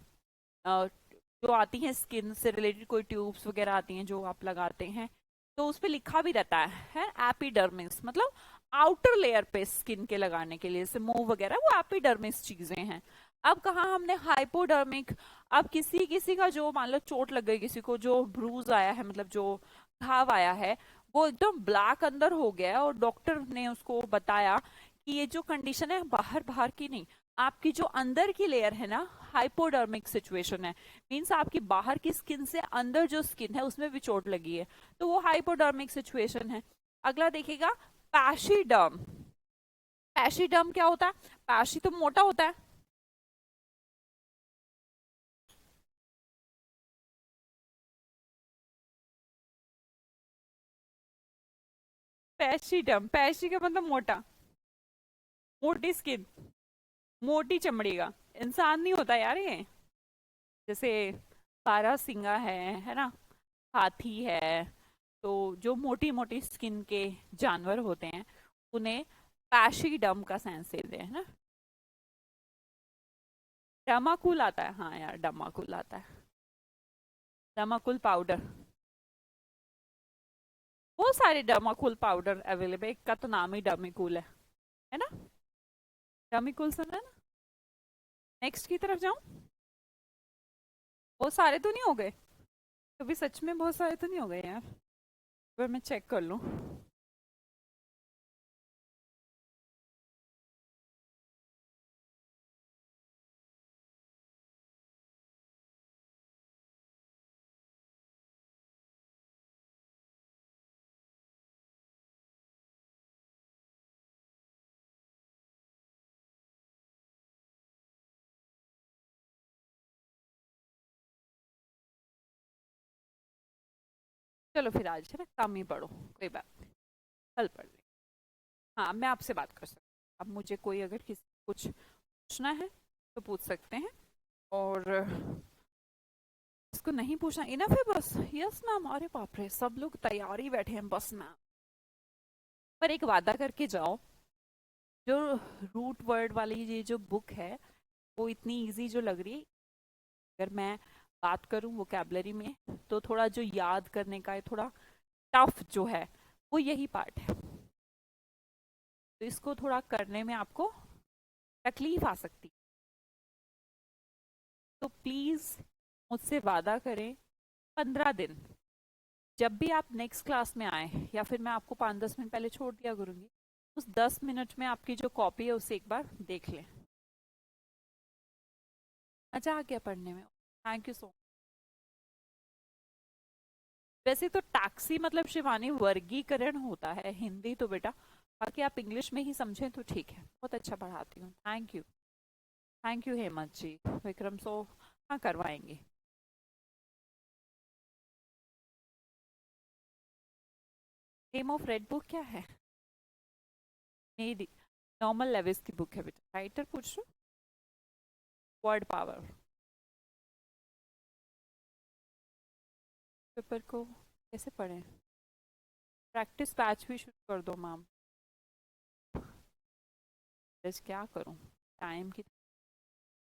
जो आती हैं स्किन से रिलेटेड, कोई ट्यूब्स वगैरह आती हैं जो आप लगाते हैं, तो उस पे लिखा भी रहता है एपिडर्मिस, मतलब आउटर लेयर पे स्किन के लगाने के लिए, जैसे मूव वगैरह, वो एपिडर्मिस चीजें हैं। अब कहा हमने हाइपोडर्मिक। अब किसी किसी का जो मान लो चोट लग गई, किसी को जो ब्रूज आया है, मतलब जो घाव आया है, वो एकदम ब्लैक अंदर हो गया है, और डॉक्टर ने उसको बताया कि ये जो कंडीशन है बाहर बाहर की नहीं, आपकी जो अंदर की लेयर है ना, हाइपोडर्मिक सिचुएशन है। मीन्स आपकी बाहर की स्किन से अंदर जो स्किन है उसमें भी चोट लगी है, तो वो हाइपोडर्मिक सिचुएशन है। अगला देखिएगा पैशीडर्म। पैशीडर्म क्या होता है? पैशी तो मोटा होता है। पैशीडर्म, पैशी का मतलब मोटा, मोटी स्किन, मोटी चमड़ी का। इंसान नहीं होता यार ये। जैसे बारहसिंगा है ना, हाथी है, तो जो मोटी मोटी स्किन के जानवर होते हैं उन्हें पैशीडर्म का सेंस देते हैं ना। डमाकुल आता है, हाँ यार डमाकुल आता है। डमाकुल पाउडर, बहुत सारे डमाकुल पाउडर अवेलेबल, एक का तो नाम ही डमिकुल है ना। डमिकुल सुना है ना। नेक्स्ट की तरफ जाऊं। बहुत सारे तो नहीं हो गए? कभी सच में बहुत सारे तो नहीं हो गए यार? पर मैं चेक कर लूं। चलो फिर आज है ना कम ही पढ़ो, कोई बात नहीं, कल पढ़ लेंगे। हाँ, मैं आपसे बात कर सकती हूँ। अब मुझे कोई अगर किसी कुछ पूछना है तो पूछ सकते हैं, और इसको नहीं पूछना इनफ है बस। यस मैम, अरे बाप रे, सब लोग तैयार ही बैठे हैं बस मैम। पर एक वादा करके जाओ, जो रूट वर्ड वाली ये जो बुक है वो इतनी इजी जो लग रही है, अगर मैं बात करूं वोकेबलरी में, तो थोड़ा जो याद करने का है, थोड़ा टफ जो है, वो यही पार्ट है। तो इसको थोड़ा करने में आपको तकलीफ आ सकती है। तो प्लीज मुझसे वादा करें, 15 दिन जब भी आप नेक्स्ट क्लास में आए या फिर मैं आपको 5-10 मिनट पहले छोड़ दिया करूंगी, उस 10 मिनट में आपकी जो कॉपी है उसे एक बार देख लें। मजा आ गया पढ़ने में। Thank you so. वैसे तो टैक्सी मतलब शिवानी वर्गीकरण होता है, हिंदी तो बेटा, बाकी आप इंग्लिश में ही समझें तो ठीक है। बहुत अच्छा पढ़ाती हूँ। Thank you. Thank you Hemant ji. Vikram सो हाँ करवाएंगे। नेम ऑफ रेड बुक क्या है? मेरी नॉर्मल लेविस की बुक है बेटा। राइटर पूछ लो। Word power. पेपर को कैसे पढ़ें? प्रैक्टिस बैच भी शुरू कर दो मैम। बस क्या करूं, टाइम की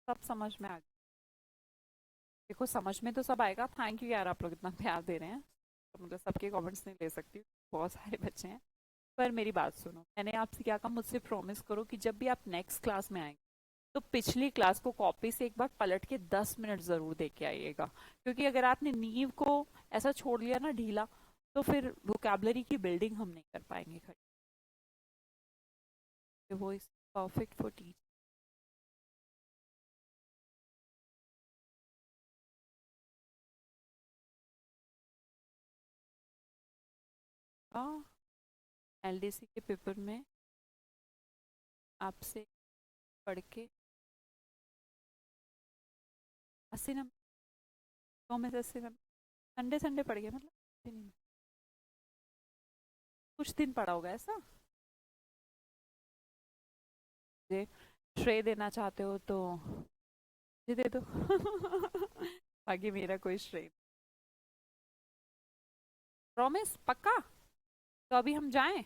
सब समझ में आ गया। देखो समझ में तो सब आएगा। थैंक यू यार, आप लोग इतना प्यार दे रहे हैं। तो मतलब सबके कमेंट्स नहीं ले सकती, बहुत सारे बच्चे हैं। पर मेरी बात सुनो, मैंने आपसे क्या कहा, मुझसे प्रॉमिस करो कि जब भी आप नेक्स्ट क्लास में आएंगे तो पिछली क्लास को कॉपी से एक बार पलट के 10 मिनट जरूर दे के आइएगा। क्योंकि अगर आपने नींव को ऐसा छोड़ लिया ना ढीला, तो फिर वोकैबलरी की बिल्डिंग हम नहीं कर पाएंगे खड़ी। वो is perfect for teach. LDC के पेपर में आपसे पढ़ के 80 नंबर, 100 में से 80 नंबर। संडे संडे पढ़ गया मतलब नहीं, कुछ दिन पढ़ा होगा ऐसा। मुझे श्रेय देना चाहते हो तो मुझे दे दो। बाकी मेरा कोई श्रेय। प्रॉमिस पक्का? तो अभी हम जाएं?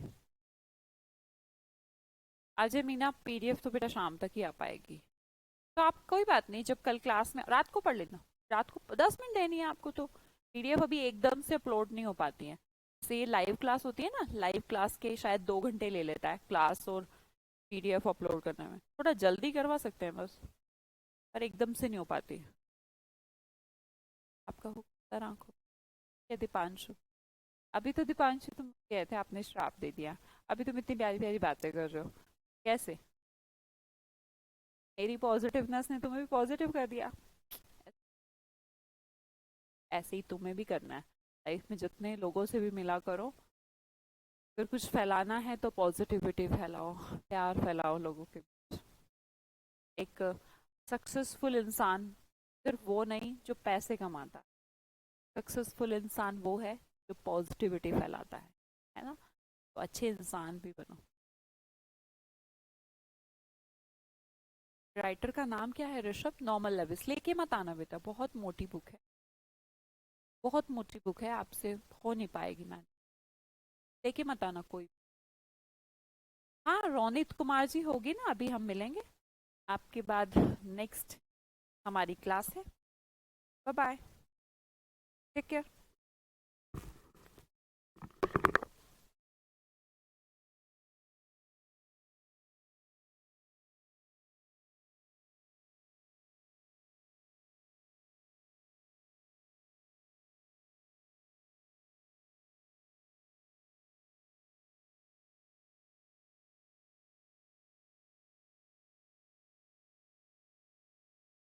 अजय मीना पीडीएफ तो बेटा शाम तक ही आ पाएगी। तो आप कोई बात नहीं, जब कल क्लास में रात को पढ़ लेना। रात को 10 मिनट देनी है आपको तो। पीडीएफ अभी एकदम से अपलोड नहीं हो पाती है। से ये लाइव क्लास होती है ना, लाइव क्लास के शायद 2 घंटे ले लेता है क्लास और पीडीएफ अपलोड करने में। थोड़ा जल्दी करवा सकते हैं बस, पर एकदम से नहीं हो पाती। आपका हो आंखों या दीपांशु? अभी तो दीपांशु तुम कहे थे, आपने श्राप दे दिया। अभी तुम इतनी प्यारी प्यारी बातें कर रहे हो कैसे? मेरी पॉजिटिवनेस ने तुम्हें भी पॉजिटिव कर दिया। ऐसे ही तुम्हें भी करना है। लाइफ में जितने लोगों से भी मिला करो, अगर कुछ फैलाना है तो पॉजिटिविटी फैलाओ, प्यार फैलाओ लोगों के बीच। एक सक्सेसफुल इंसान सिर्फ वो नहीं जो पैसे कमाता है, सक्सेसफुल इंसान वो है जो पॉजिटिविटी फैलाता है ना? तो अच्छे इंसान भी बनो। राइटर का नाम क्या है ऋषभ? Normal Levi's. लेके मत आना बेटा, बहुत मोटी बुक है, बहुत मोटी बुक है, आपसे हो नहीं पाएगी मैम। लेके मत आना कोई। हाँ रोनित कुमार जी होगी ना, अभी हम मिलेंगे आपके बाद। नेक्स्ट हमारी क्लास है। Bye bye, take care.